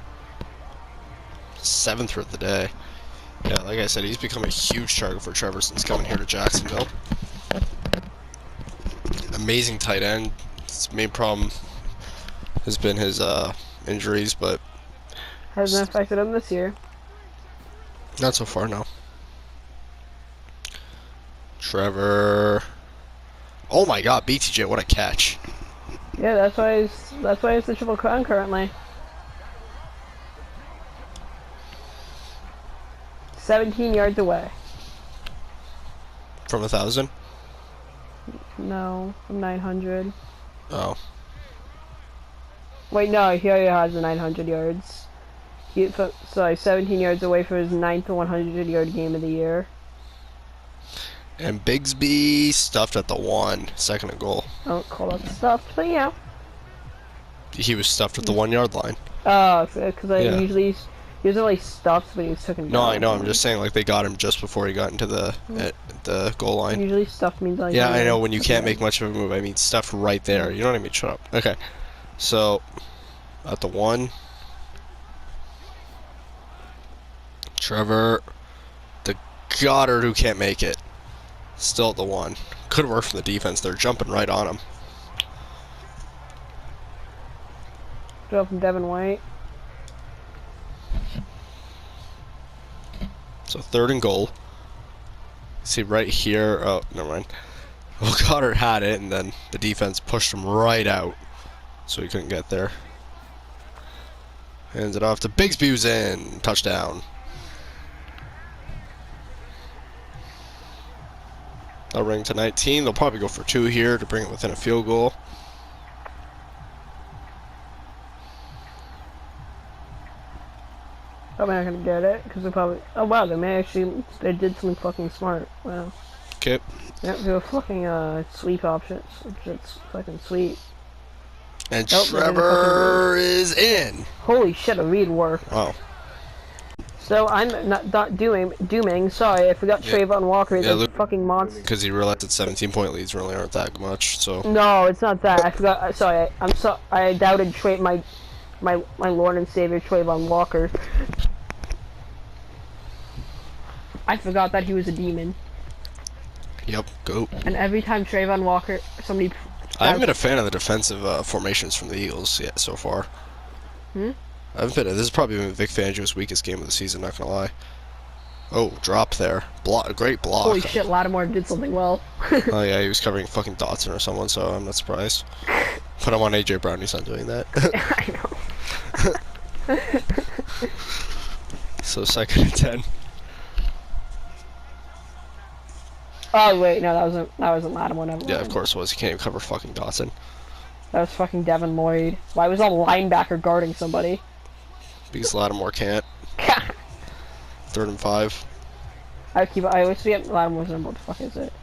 7th for the day. Yeah, like I said, he's become a huge target for Trevor since coming here to Jacksonville. Amazing tight end. His main problem has been his injuries, but hasn't affected him this year. Not so far, no. Trevor. Oh my God, BTJ, what a catch! Yeah, that's why he's the Triple Crown currently. 17 yards away. From 1,000? No, from 900. Oh. Wait, no, he already has the 900 yards. Sorry, 17 yards away from his 9th 100-yard game of the year. And Bigsby stuffed at the 1, second and goal. I don't call that stuffed, but yeah. He was stuffed at the 1-yard line. Oh, because I usually he was only stuffed, but he was taken down. No, I know. I'm just saying, like, they got him just before he got into the the goal line. Usually stuffed means like. Yeah, I know. When you can't make much of a move, I mean stuffed right there. You know what I mean? Shut up. Okay. So at the 1, Trevor, the Goddard who can't make it. Still at the 1. Could work from the defense. They're jumping right on him. Throw from Devin White. So 3rd and goal. See right here. Oh, never mind. Well, Goddard had it, and then the defense pushed him right out, so he couldn't get there. Hands it off to Bigsby, who's in. Touchdown. They'll ring to 19. They'll probably go for 2 here to bring it within a field goal. Probably not gonna get it because they probably. Oh wow, they did something fucking smart. Wow. Okay. Yep, they were fucking sweep options, which is fucking sweet. And Trevor is in. Holy shit, a read worked. Wow. So I'm not dooming. Sorry, I forgot Trayvon Walker is a fucking monster. Because he realized that 17-point leads really aren't that much. So. No, it's not that. I forgot. Sorry, I doubted my Lord and Savior Trayvon Walker. I forgot that he was a demon. Yep, goat. And every time Trayvon Walker, somebody... I haven't been a fan of the defensive formations from the Eagles yet so far. Hmm? I haven't been. This has probably been Vic Fangio's weakest game of the season, not gonna lie. Oh, drop there. Great block. Holy shit, Lattimore did something well. Oh yeah, he was covering fucking Dotson or someone, so I'm not surprised. But I'm on AJ Brown, he's not doing that. I know. So 2nd and 10. Oh wait, no, that wasn't Lattimore. Never Yeah, mind. of course it was. He can't even cover fucking Dotson. That was fucking Devin Lloyd. Why was a linebacker guarding somebody? Because Lattimore can't. 3rd and 5. I always forget Lattimore's number. What the fuck is it?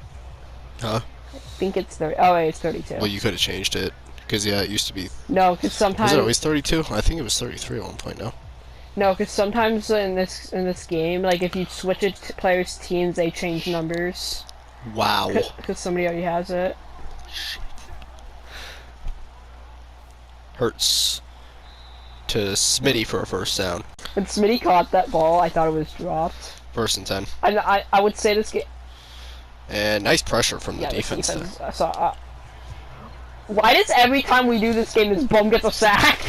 Huh? I think it's 30. Oh wait, it's 32. Well, you could have changed it. Because, yeah, it used to be... No, because sometimes... Was it always 32? I think it was 33 at one point, no? No, because sometimes in this game, like, if you switch it to players' teams, they change numbers. Wow. Because somebody already has it. Hurts to Smitty for a first down. When Smitty caught that ball, I thought it was dropped. 1st and 10. I would say this game... And nice pressure from the defense there. Why does every time we do this game, this bum gets a sack?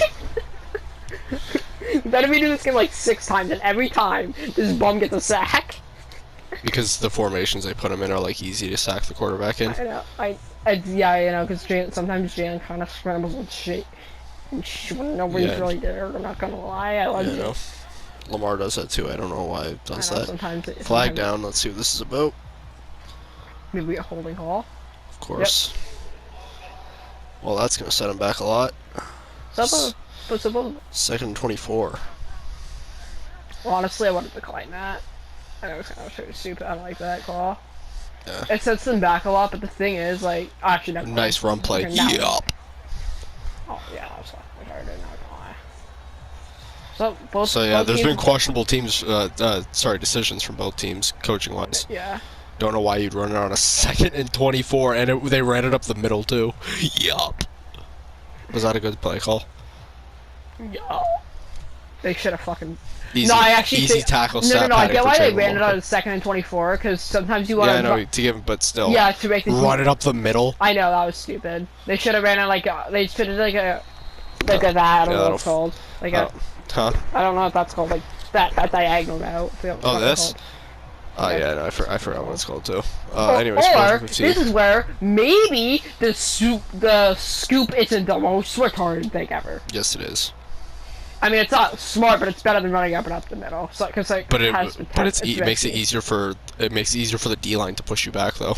Better we do this game like 6 times, and every time, this bum gets a sack. Because the formations they put him in are like easy to sack the quarterback in. I know. Yeah, you know, because sometimes Jalen kind of scrambles and shit. And when nobody's really there, I'm not gonna lie. I love it. Lamar does that too. I don't know why it does that. Flag down. Let's see what this is about. Maybe a holding call. Of course. Yep. Well, that's gonna set him back a lot. 2nd and 24. Well, honestly, I wanted to decline that. I was kind of sort of stupid. I don't like that call. Yeah. It sets them back a lot, but the thing is, like, actually, never nice run play. Okay, yup. Oh yeah, I was fucking retarded. Not gonna lie. So yeah, there's been questionable decisions from both teams, coaching wise. Yeah. Don't know why you'd run it on a 2nd and 24, and they ran it up the middle too. Yup. Was that a good play call? Yeah. They should have fucking. Easy, I actually easy tackle. No. I get why they ran it on a 2nd and 24, because sometimes you want. Yeah, I know to give him, but still. Yeah, to make the run it up the middle. I know that was stupid. They should have ran it like they should have like a that. I don't know what it's called. Like a. Huh? I don't know what that's called. Like that diagonal route. Oh, this. Oh yeah, no, I forgot what it's called too. Anyways, or this is where maybe the scoop isn't the most retarded thing ever. Yes, it is. I mean, it's not smart, but it's better than running up and up the middle. So, because like, it makes it easier for the D line to push you back though.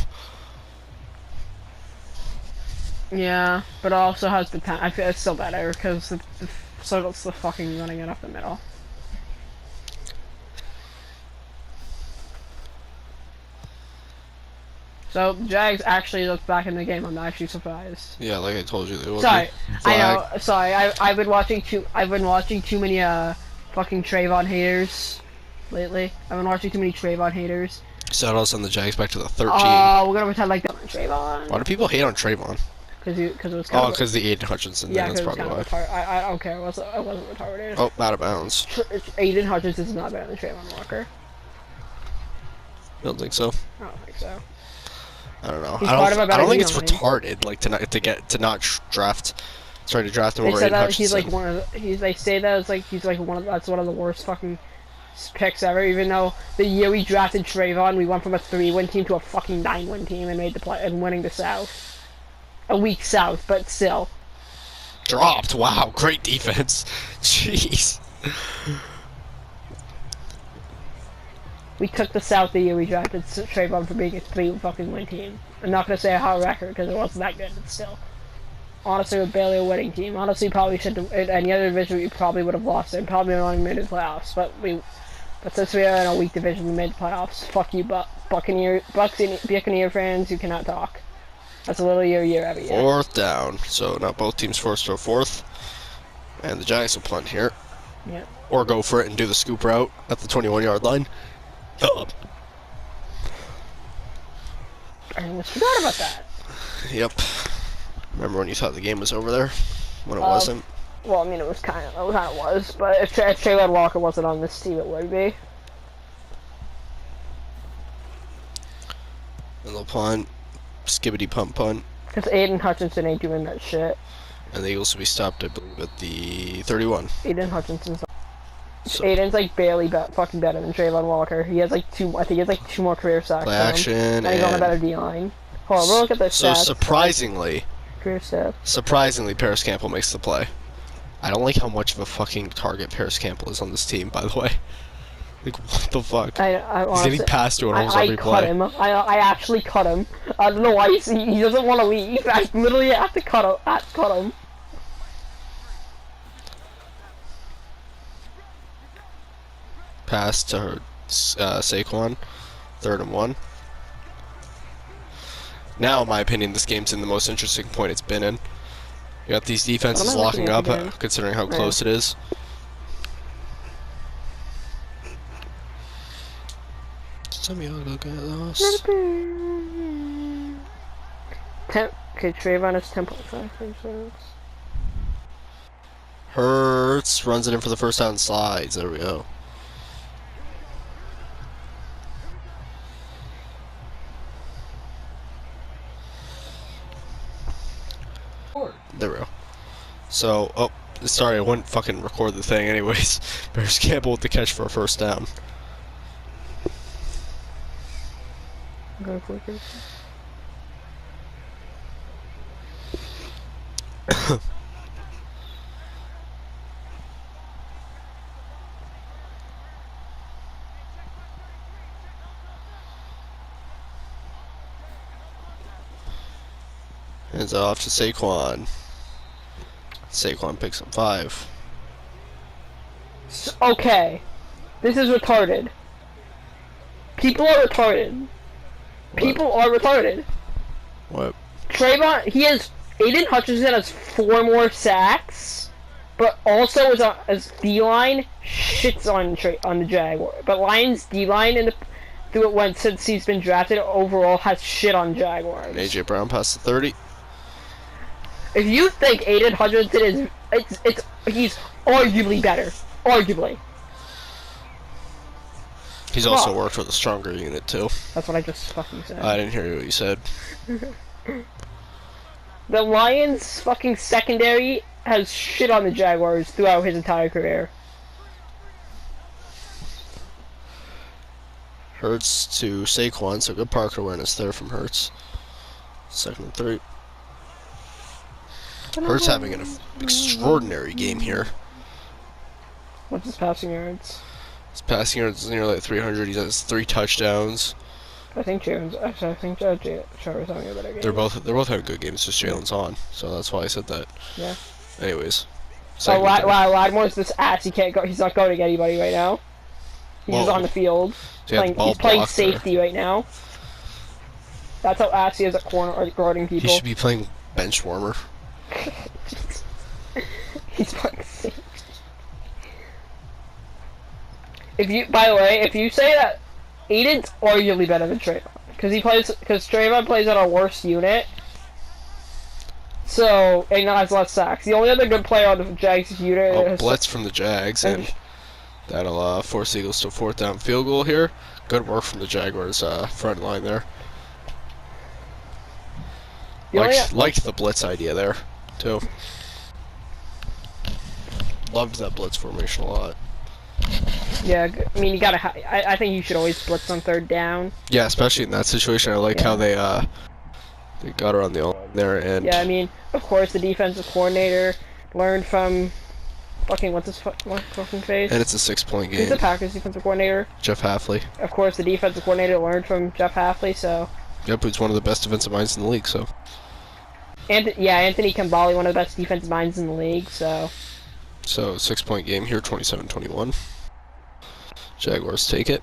Yeah, but it also has the I feel it's still better because so it's the fucking running it up the middle. So Jags actually looked back in the game. I'm actually surprised. Yeah, like I told you, they would. Sorry, I know. Sorry, I've been watching too many fucking Trayvon haters lately. I've been watching too many Trayvon haters. So I'll send the Jags back to the 13. Oh, we're gonna pretend like that on Trayvon. Why do people hate on Trayvon? Because it was kind of. Because the Aiden Hutchinson. Yeah, that's probably why. I don't care. I wasn't retarded. Oh, out of bounds. Aiden Hutchinson is not better than Trayvon Walker. You don't think so? I don't think so. I don't know. I don't think it's retarded, like try to draft him over Aiden Hutchinson. He's like one of they say that it's like he's like one of the worst fucking picks ever. Even though the year we drafted Trayvon, we went from a 3-win team to a fucking 9-win team and made the play and winning the South. A weak South, but still. Dropped. Wow, great defense. Jeez. We took the South the year we drafted Trayvon for being a 3-fucking-win team. I'm not gonna say a hot record because it wasn't that good, but still. Honestly, we're barely a winning team. Honestly, probably should have. In any other division, we probably would have lost it and probably only made the playoffs. But since we are in a weak division, we made the playoffs. Fuck you, Buccaneer fans. You cannot talk. That's a little year every year. 4th down. So now both teams forced to a 4th, and the Giants will punt here. Yeah. Or go for it and do the scoop route at the 21-yard line. I almost forgot about that. Yep. Remember when you thought the game was over there? When it wasn't? Well, I mean, it kind of was, but if Trayvon Walker wasn't on this team, it would be. And they'll punt. Skibbity punt. Because Aiden Hutchinson ain't doing that shit. And the Eagles will be stopped, I believe, at the 31. Aiden Hutchinson's... So, Aiden's like barely fucking better than Trayvon Walker. He has like I think he has like 2 more career sacks. Play action and he's on a better D-line. Hold on, we'll look at this. So surprisingly, career stats. Surprisingly, Paris Campbell makes the play. I don't like how much of a fucking target Paris Campbell is on this team, by the way. Like, what the fuck? He's getting passed to almost every play. I cut him. I actually cut him. I don't know why he doesn't want to leave. I literally have to cut him. Pass to Saquon. 3rd and 1. Now, in my opinion, this game's in the most interesting point it's been in. You got these defenses locking up, considering how close it is. Samuel get lost. Okay, Trayvon is 10.5%. Hurts runs it in for the first down, slides. There we go. There we go. So, oh, sorry, I wouldn't fucking record the thing anyways. Paris Campbell with the catch for a first down. Hands off to Saquon. Saquon picks up 5. Okay. This is retarded. People are retarded. People are retarded. What? Trayvon, Aiden Hutchinson has 4 more sacks, but also as D-line shits on the Jaguar. But Lions D-line since he's been drafted overall has shit on Jaguars. AJ Brown past the 30. If you think Aiden Hutchinson he's arguably better. Arguably. He's also worked with a stronger unit too. That's what I just fucking said. I didn't hear what you said. The Lions' fucking secondary has shit on the Jaguars throughout his entire career. Hurts to Saquon, so good pocket awareness there from Hurts. 2nd and 3. Hurts having an extraordinary game here. What's his passing yards? His passing yards is nearly 300. He has 3 touchdowns. I think Trevor's having a better game. They're both having good games. Just Jalen's on, so that's why I said that. Yeah. Anyways. So Latimore's this ass. He can't go. He's not going anybody right now. He's just on the field. So he's playing safety right now. That's how ass he is at corner or guarding people. He should be playing bench warmer. He's playing safety. By the way, if you say that Aiden's arguably better than Trayvon, because Trayvon plays on a worse unit, so and not has less sacks. The only other good player on the Jags unit blitz from the Jags, and that'll force Eagles to a 4th down field goal here. Good work from the Jaguars front line there. Liked the blitz idea there too. Loved that blitz formation a lot. Yeah, I mean, you gotta. I think you should always blitz on 3rd down. Yeah, especially in that situation. I like how they got around the line there, and yeah, I mean, of course, the defensive coordinator learned from fucking what's his fucking face. And it's a 6-point game. Who's the Packers defensive coordinator? Jeff Hafley. Of course, the defensive coordinator learned from Jeff Hafley. So. Yep, who's one of the best defensive minds in the league. So. Anthony Kambali, one of the best defensive minds in the league. So. 6-point game here, 27-21. Jaguars take it.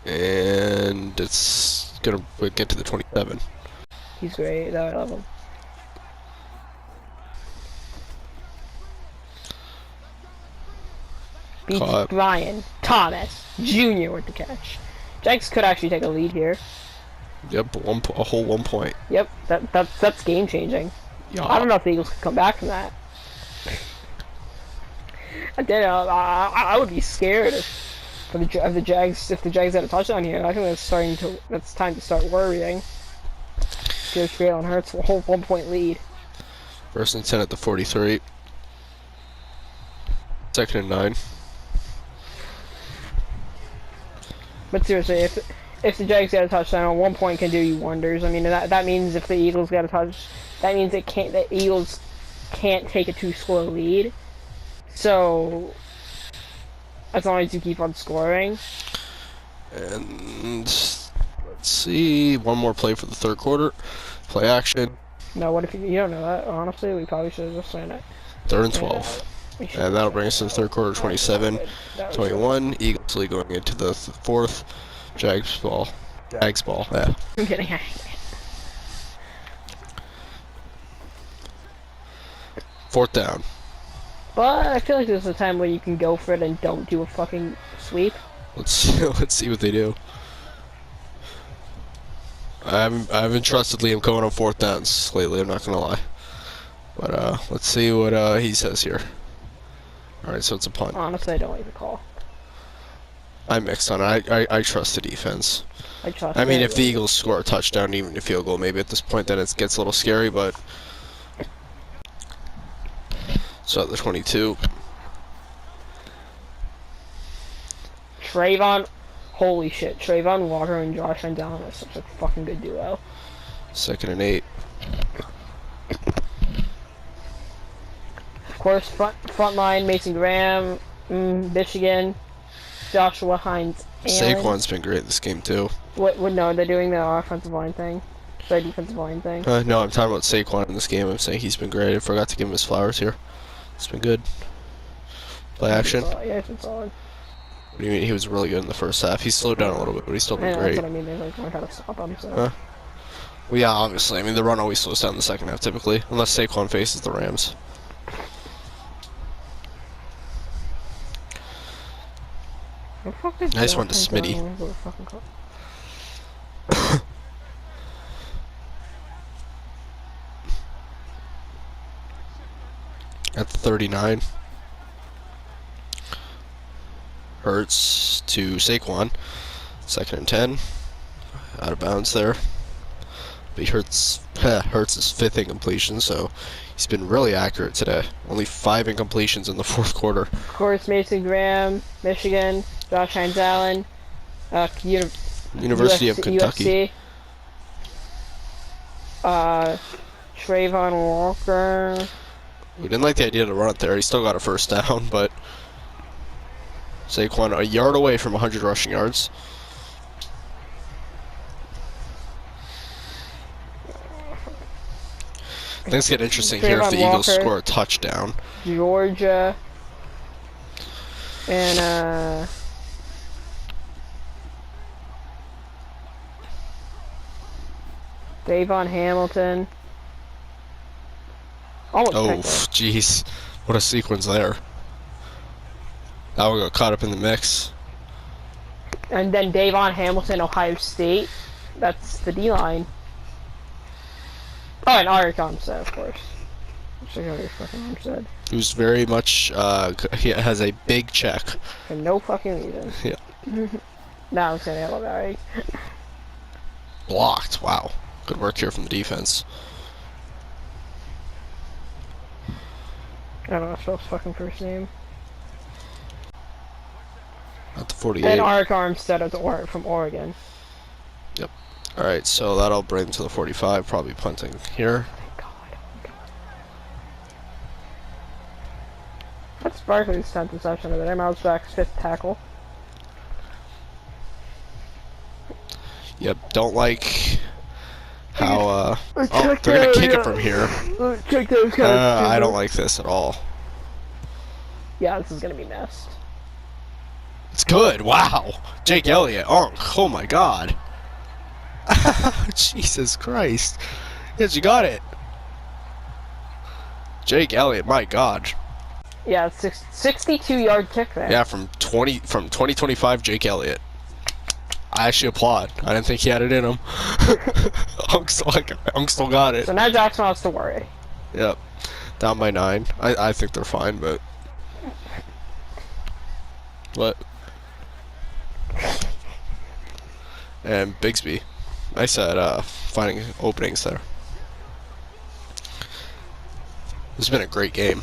And it's going to get to the 27. He's great, though. I love him. Beats Brian Thomas Jr. with the catch. Jags could actually take a lead here. Yep, a whole 1 point. Yep, that's game changing. Yeah. I don't know if the Eagles can come back from that. I did. I would be scared if the Jags had a touchdown here. I think that's time to start worrying. Give Jalen Hurts a whole 1-point lead. 1st and 10 at the 43. 2nd and 9. But seriously, if the Jags get a touchdown, 1 point can do you wonders. I mean, that means if the Eagles get a touch, that means the Eagles can't take a 2-score lead. So as long as you keep on scoring. And let's see, one more play for the 3rd quarter. Play action. No, what if you don't know that? Honestly, we probably should have just said it. 3rd and 12. And that'll bring us to the 3rd quarter, 27-21. Eagles lead going into the 4th. Jags ball. Yeah. I'm kidding. 4th down. But I feel like there's a time where you can go for it and don't do a fucking sweep. Let's see what they do. I haven't trusted Liam Cohen on 4th downs lately, I'm not gonna lie. But let's see what he says here. Alright, so it's a punt. Honestly, I don't like the call. I'm mixed on it. I trust the defense. I mean, if the Eagles score a touchdown, even a field goal, maybe at this point, then it gets a little scary, but... So at the 22. Holy shit, Trayvon Walker and Josh Allen are such a fucking good duo. 2nd and 8. Of course, front line, Mason Graham, Michigan, Joshua Hines. Saquon's been great this game too. No, they're doing the offensive line thing. The defensive line thing. No, I'm talking about Saquon in this game. I'm saying he's been great. I forgot to give him his flowers here. It's been good. Play action. Yeah, it's been solid. What do you mean? He was really good in the 1st half. He slowed down a little bit, but he's still been great. That's what I mean. They learned how to stop him. So. Well, yeah, obviously. I mean, the run always slows down in the 2nd half, typically, unless Saquon faces the Rams. Nice one to Smitty. At the 39. Hurts to Saquon. 2nd and 10. Out of bounds there. But he Hurts his 5th incompletion, so he's been really accurate today. Only 5 incompletions in the 4th quarter. Of course, Mason Graham, Michigan, Josh Hines Allen, University of Kentucky. Trayvon Walker. We didn't like the idea to run it there. He still got a 1st down, but Saquon a yard away from 100 rushing yards. Things get interesting here if the Eagles score a touchdown. Georgia. And, Davon Hamilton. Oh, jeez. What a sequence there. That one got caught up in the mix. And then Davon Hamilton, Ohio State. That's the D-line. Oh, and Armstead, so of course. Who's very much, he has a big check. For no fucking reason. Yeah. Now I'm saying I love that. Blocked, wow. Good work here from the defense. I don't know, spell his fucking first name. At the 48. And Arik Armstead from Oregon. Yep. Alright, so that'll bring to the 45, probably punting here. Thank God. That's Barkley's 10th reception of the day. Miles Jack's 5th tackle. Yep, don't like how, oh, they're gonna kick it from here. I don't like this at all. Yeah, this is gonna be messed. It's good, wow! Jake Elliott, oh my god. Jesus Christ. Yes, you got it. Jake Elliott, my god. Yeah, 62-yard kick there. Yeah, from 2025 Jake Elliott. I actually applaud. I didn't think he had it in him. Unk still got it. So now Jackson has to worry. Yep. Down by 9. I think they're fine, but What? And Bigsby. Nice at finding openings there. This has been a great game.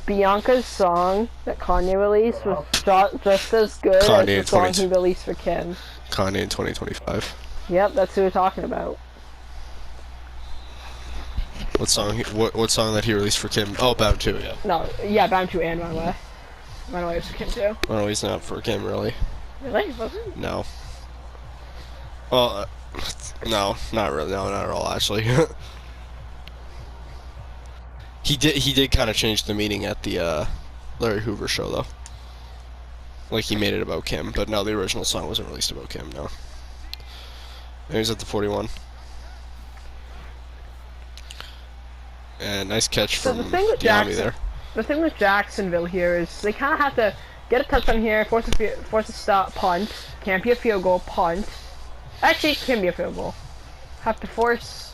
Bianca's song that Kanye released was just as good as the song he released for Kim. Kanye in 2025. Yep, that's who we're talking about. What song? What song that he released for Kim? Oh, Bound 2, yeah. No, yeah, Bound 2 and Runaway. Runaway was for Kim too. Runaway's not for Kim, really. Really? Wasn't? No. Well, no, not really. No, not at all, actually. He did kind of change the meaning at the Larry Hoover show, though. Like, he made it about Kim, but no, the original song wasn't released about Kim, no. And he was at the 41. And nice catch from Diami there. The thing with Jacksonville here is they kind of have to get a touchdown here, force a stop, punt. Can't be a field goal, punt. Actually, it can be a field goal. Have to force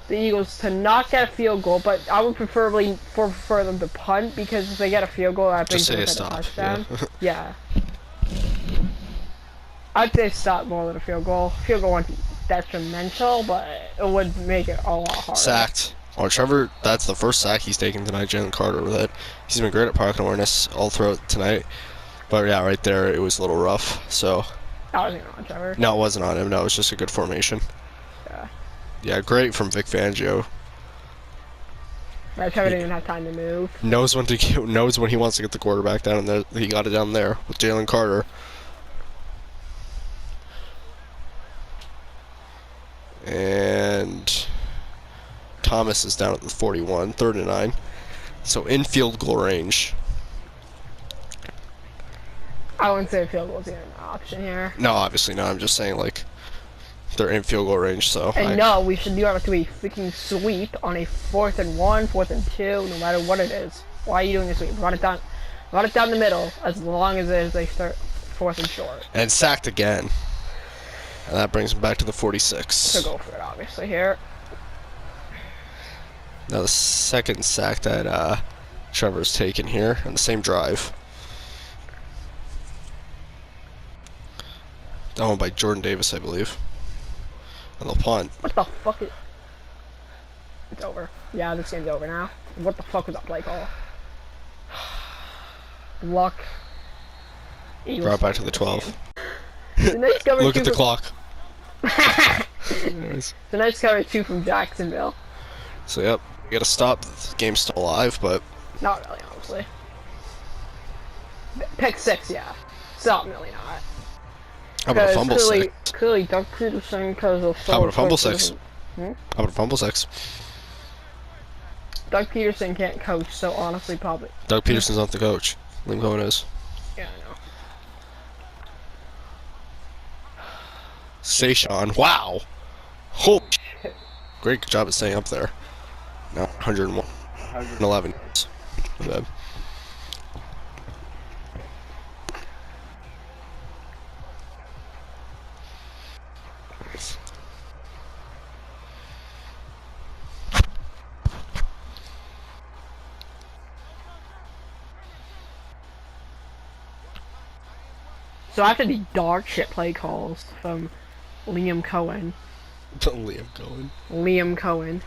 the Eagles to not get a field goal, but I would prefer them to punt, because if they get a field goal, that brings them to a touchdown. Yeah. I'd say stop more than a field goal. Field goal wouldn't be detrimental, but it would make it a lot harder. Sacked. Oh, Trevor, that's the first sack he's taken tonight, Jalen Carter, with it. He's been great at pocket awareness all throughout tonight. But yeah, right there, it was a little rough, so. That wasn't on Trevor. No, it wasn't on him. No, it was just a good formation. Yeah. Yeah, great from Vic Fangio. Right, Trevor didn't even have time to move. Knows when he wants to get the quarterback down, and he got it down there with Jalen Carter. And Thomas is down at the 41, 3rd and 9. So in field goal range. I wouldn't say field goal's even an option here. No, obviously not. I'm just saying, like, they're in field goal range, so. And no, we should do it to a freaking sweep on a 4th and 1, 4th and 2, no matter what it is. Why are you doing a sweep? Run it down the middle, as long as it is a 4th and short. And sacked again. And that brings him back to the 46. So go for it, obviously, here. Now the second sack that Trevor's taken here on the same drive. That one by Jordan Davis, I believe. And they'll punt. What the fuck is... It's over. Yeah, this game's over now. What the fuck was that play call? Luck. Brought back to the 12. Look at the clock. It's a nice cover 2 from Jacksonville. So yep, we gotta stop. The game's still alive, but not really, honestly. Pick 6, yeah. Stop, really not. How about a fumble 6? Clearly, Doug Peterson, because of... How about a fumble 6? How about a fumble 6? Doug Peterson can't coach, so honestly, probably... Doug Peterson's not the coach. Liam Cohen is. Yeah, I know. Sayshawn, wow! Holy shit. Great job at staying up there. Now 101. 111. Bad. So after the dog shit play calls from Liam Cohen. Liam Cohen.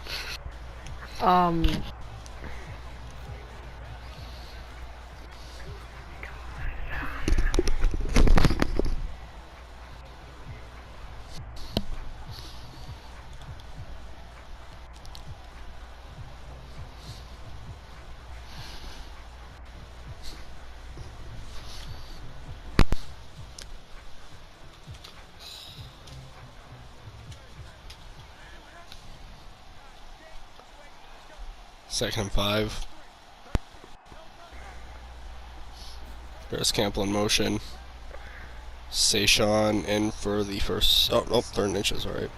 Second and 5. There's Campbell in motion. Sayshawn in for the first. Oh, nope, 3rd and inches, alright.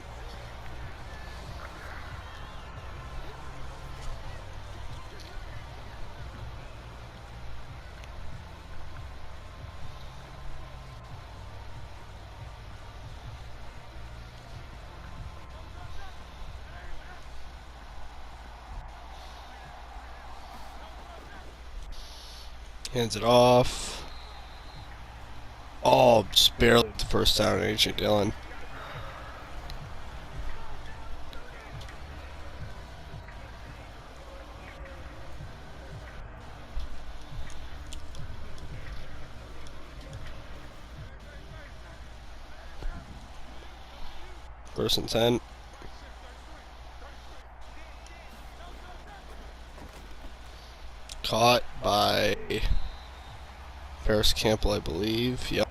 Hands it off. Oh, just barely the first down, AJ Dillon. First and 10. Caught by Ferris Campbell, I believe. Yep.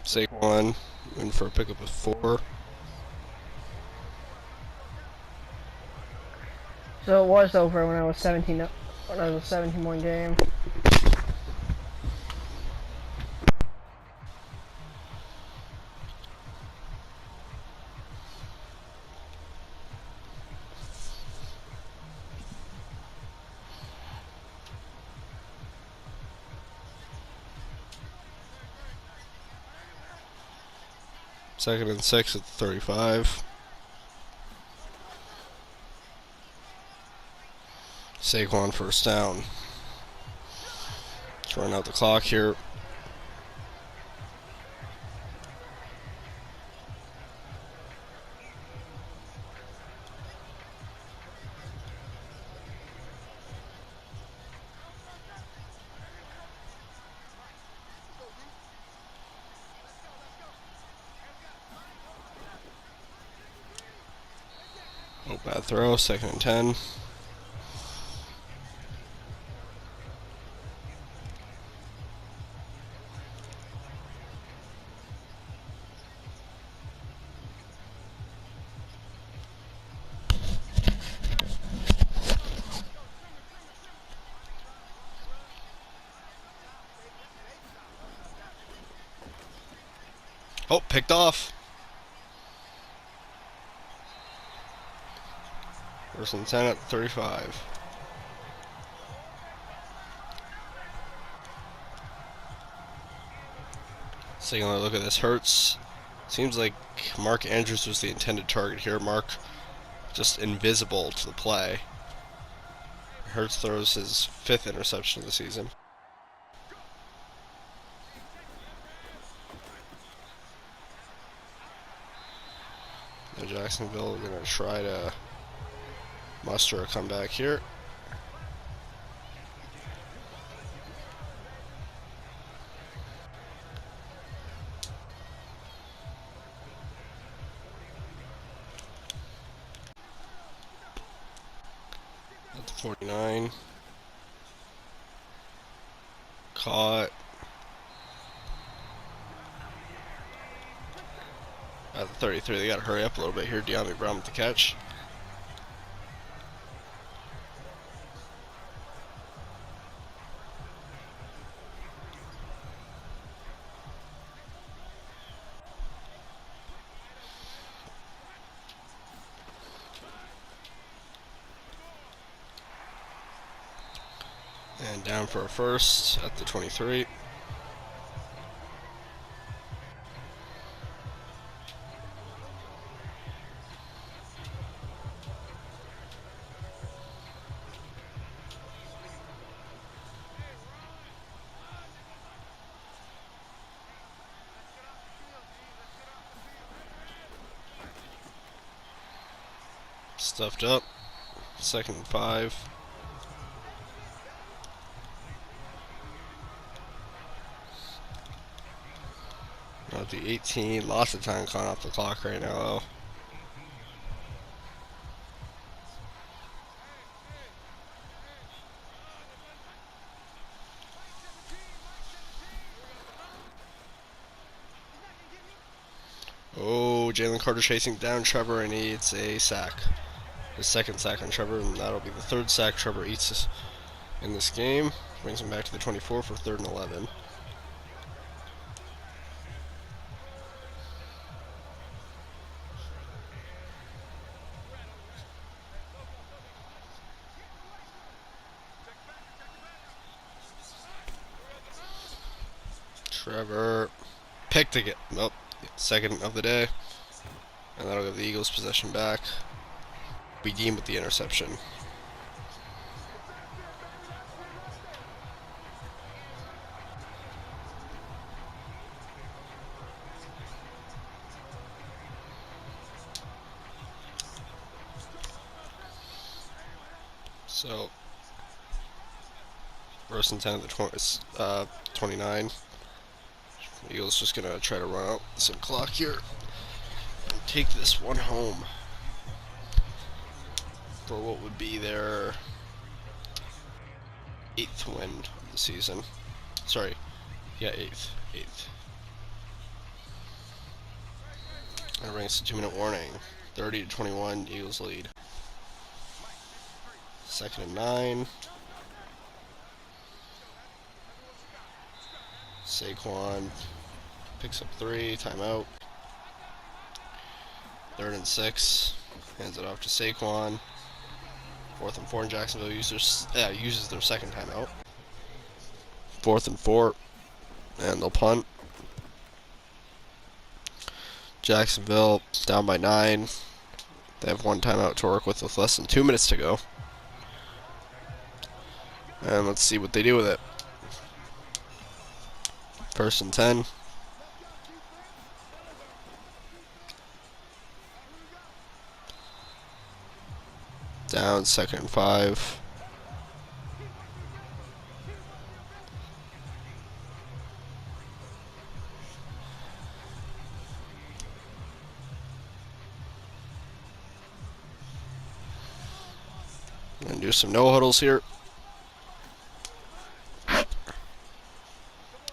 Saquon in for a pickup of 4. So it was over when I was 17. When I was a 17-point game. Second and 6 at the 35. Saquon first down. Let's run out the clock here. Oh, bad throw. Second and 10. Oh, picked off. First and 10 at the 35. Taking a look at this. Hurts. Seems like Mark Andrews was the intended target here. Mark just invisible to the play. Hurts throws his 5th interception of the season. Now Jacksonville are going to try to muster a comeback here. At the 49. Caught. At the 33, they got to hurry up a little bit here. De'Ami Brown with the catch. And down for a first at the 23. Stuffed up. Second and 5. Now at the 18. Lots of time gone off the clock right now, though. Oh, Jalen Carter chasing down Trevor, and he eats a sack. His second sack on Trevor, and that'll be the 3rd sack Trevor eats in this game. Brings him back to the 24 for 3rd and 11. Trevor picked again. Nope. Second of the day. And that'll give the Eagles possession back. Begin with the interception. So, first and 10 at the 29. Eagles just gonna try to run out some clock here and take this one home for what would be their 8th win of the season. Sorry, yeah, 8th. That brings a 2-minute warning. 30-21, Eagles lead. 2nd and 9. Saquon picks up 3, timeout. 3rd and 6, hands it off to Saquon. 4th and 4, and Jacksonville uses their second timeout. 4th and 4, and they'll punt. Jacksonville down by 9. They have 1 timeout to work with less than 2 minutes to go. And let's see what they do with it. 1st and 10. Down, 2nd and 5. And do some no huddles here.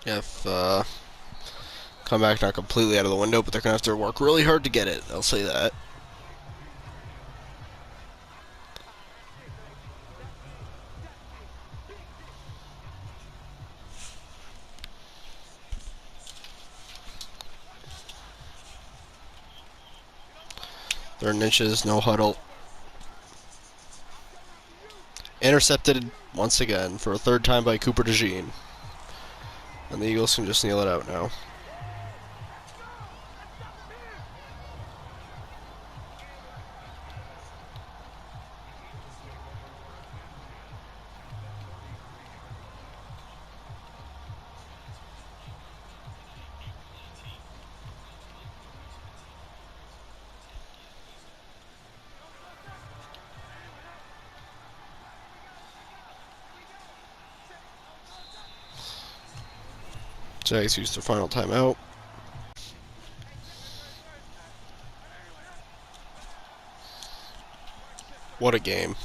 If comeback not completely out of the window, but they're gonna have to work really hard to get it. I'll say that. Third and inches, no huddle. Intercepted once again for a 3rd time by Cooper DeJean. And the Eagles can just kneel it out now. Jags use their final timeout. What a game.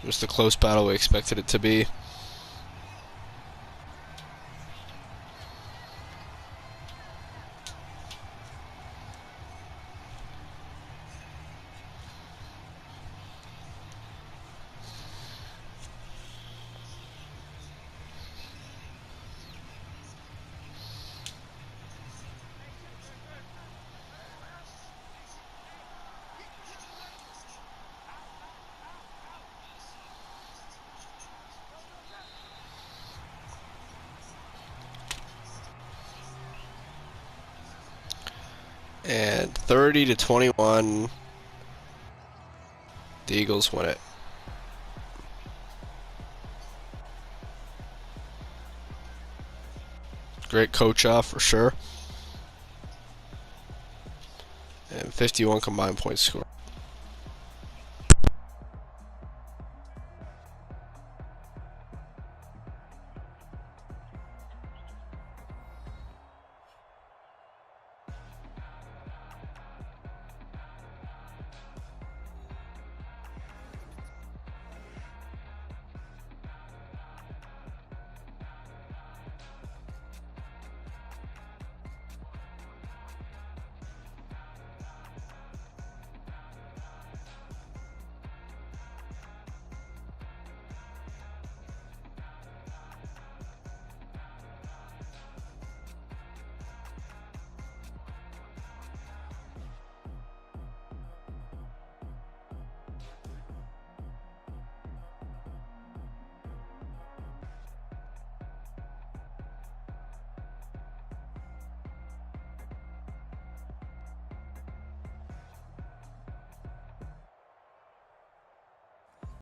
Just the close battle we expected it to be. And 30-21, the Eagles win it. Great coach off for sure. And 51 combined points scored.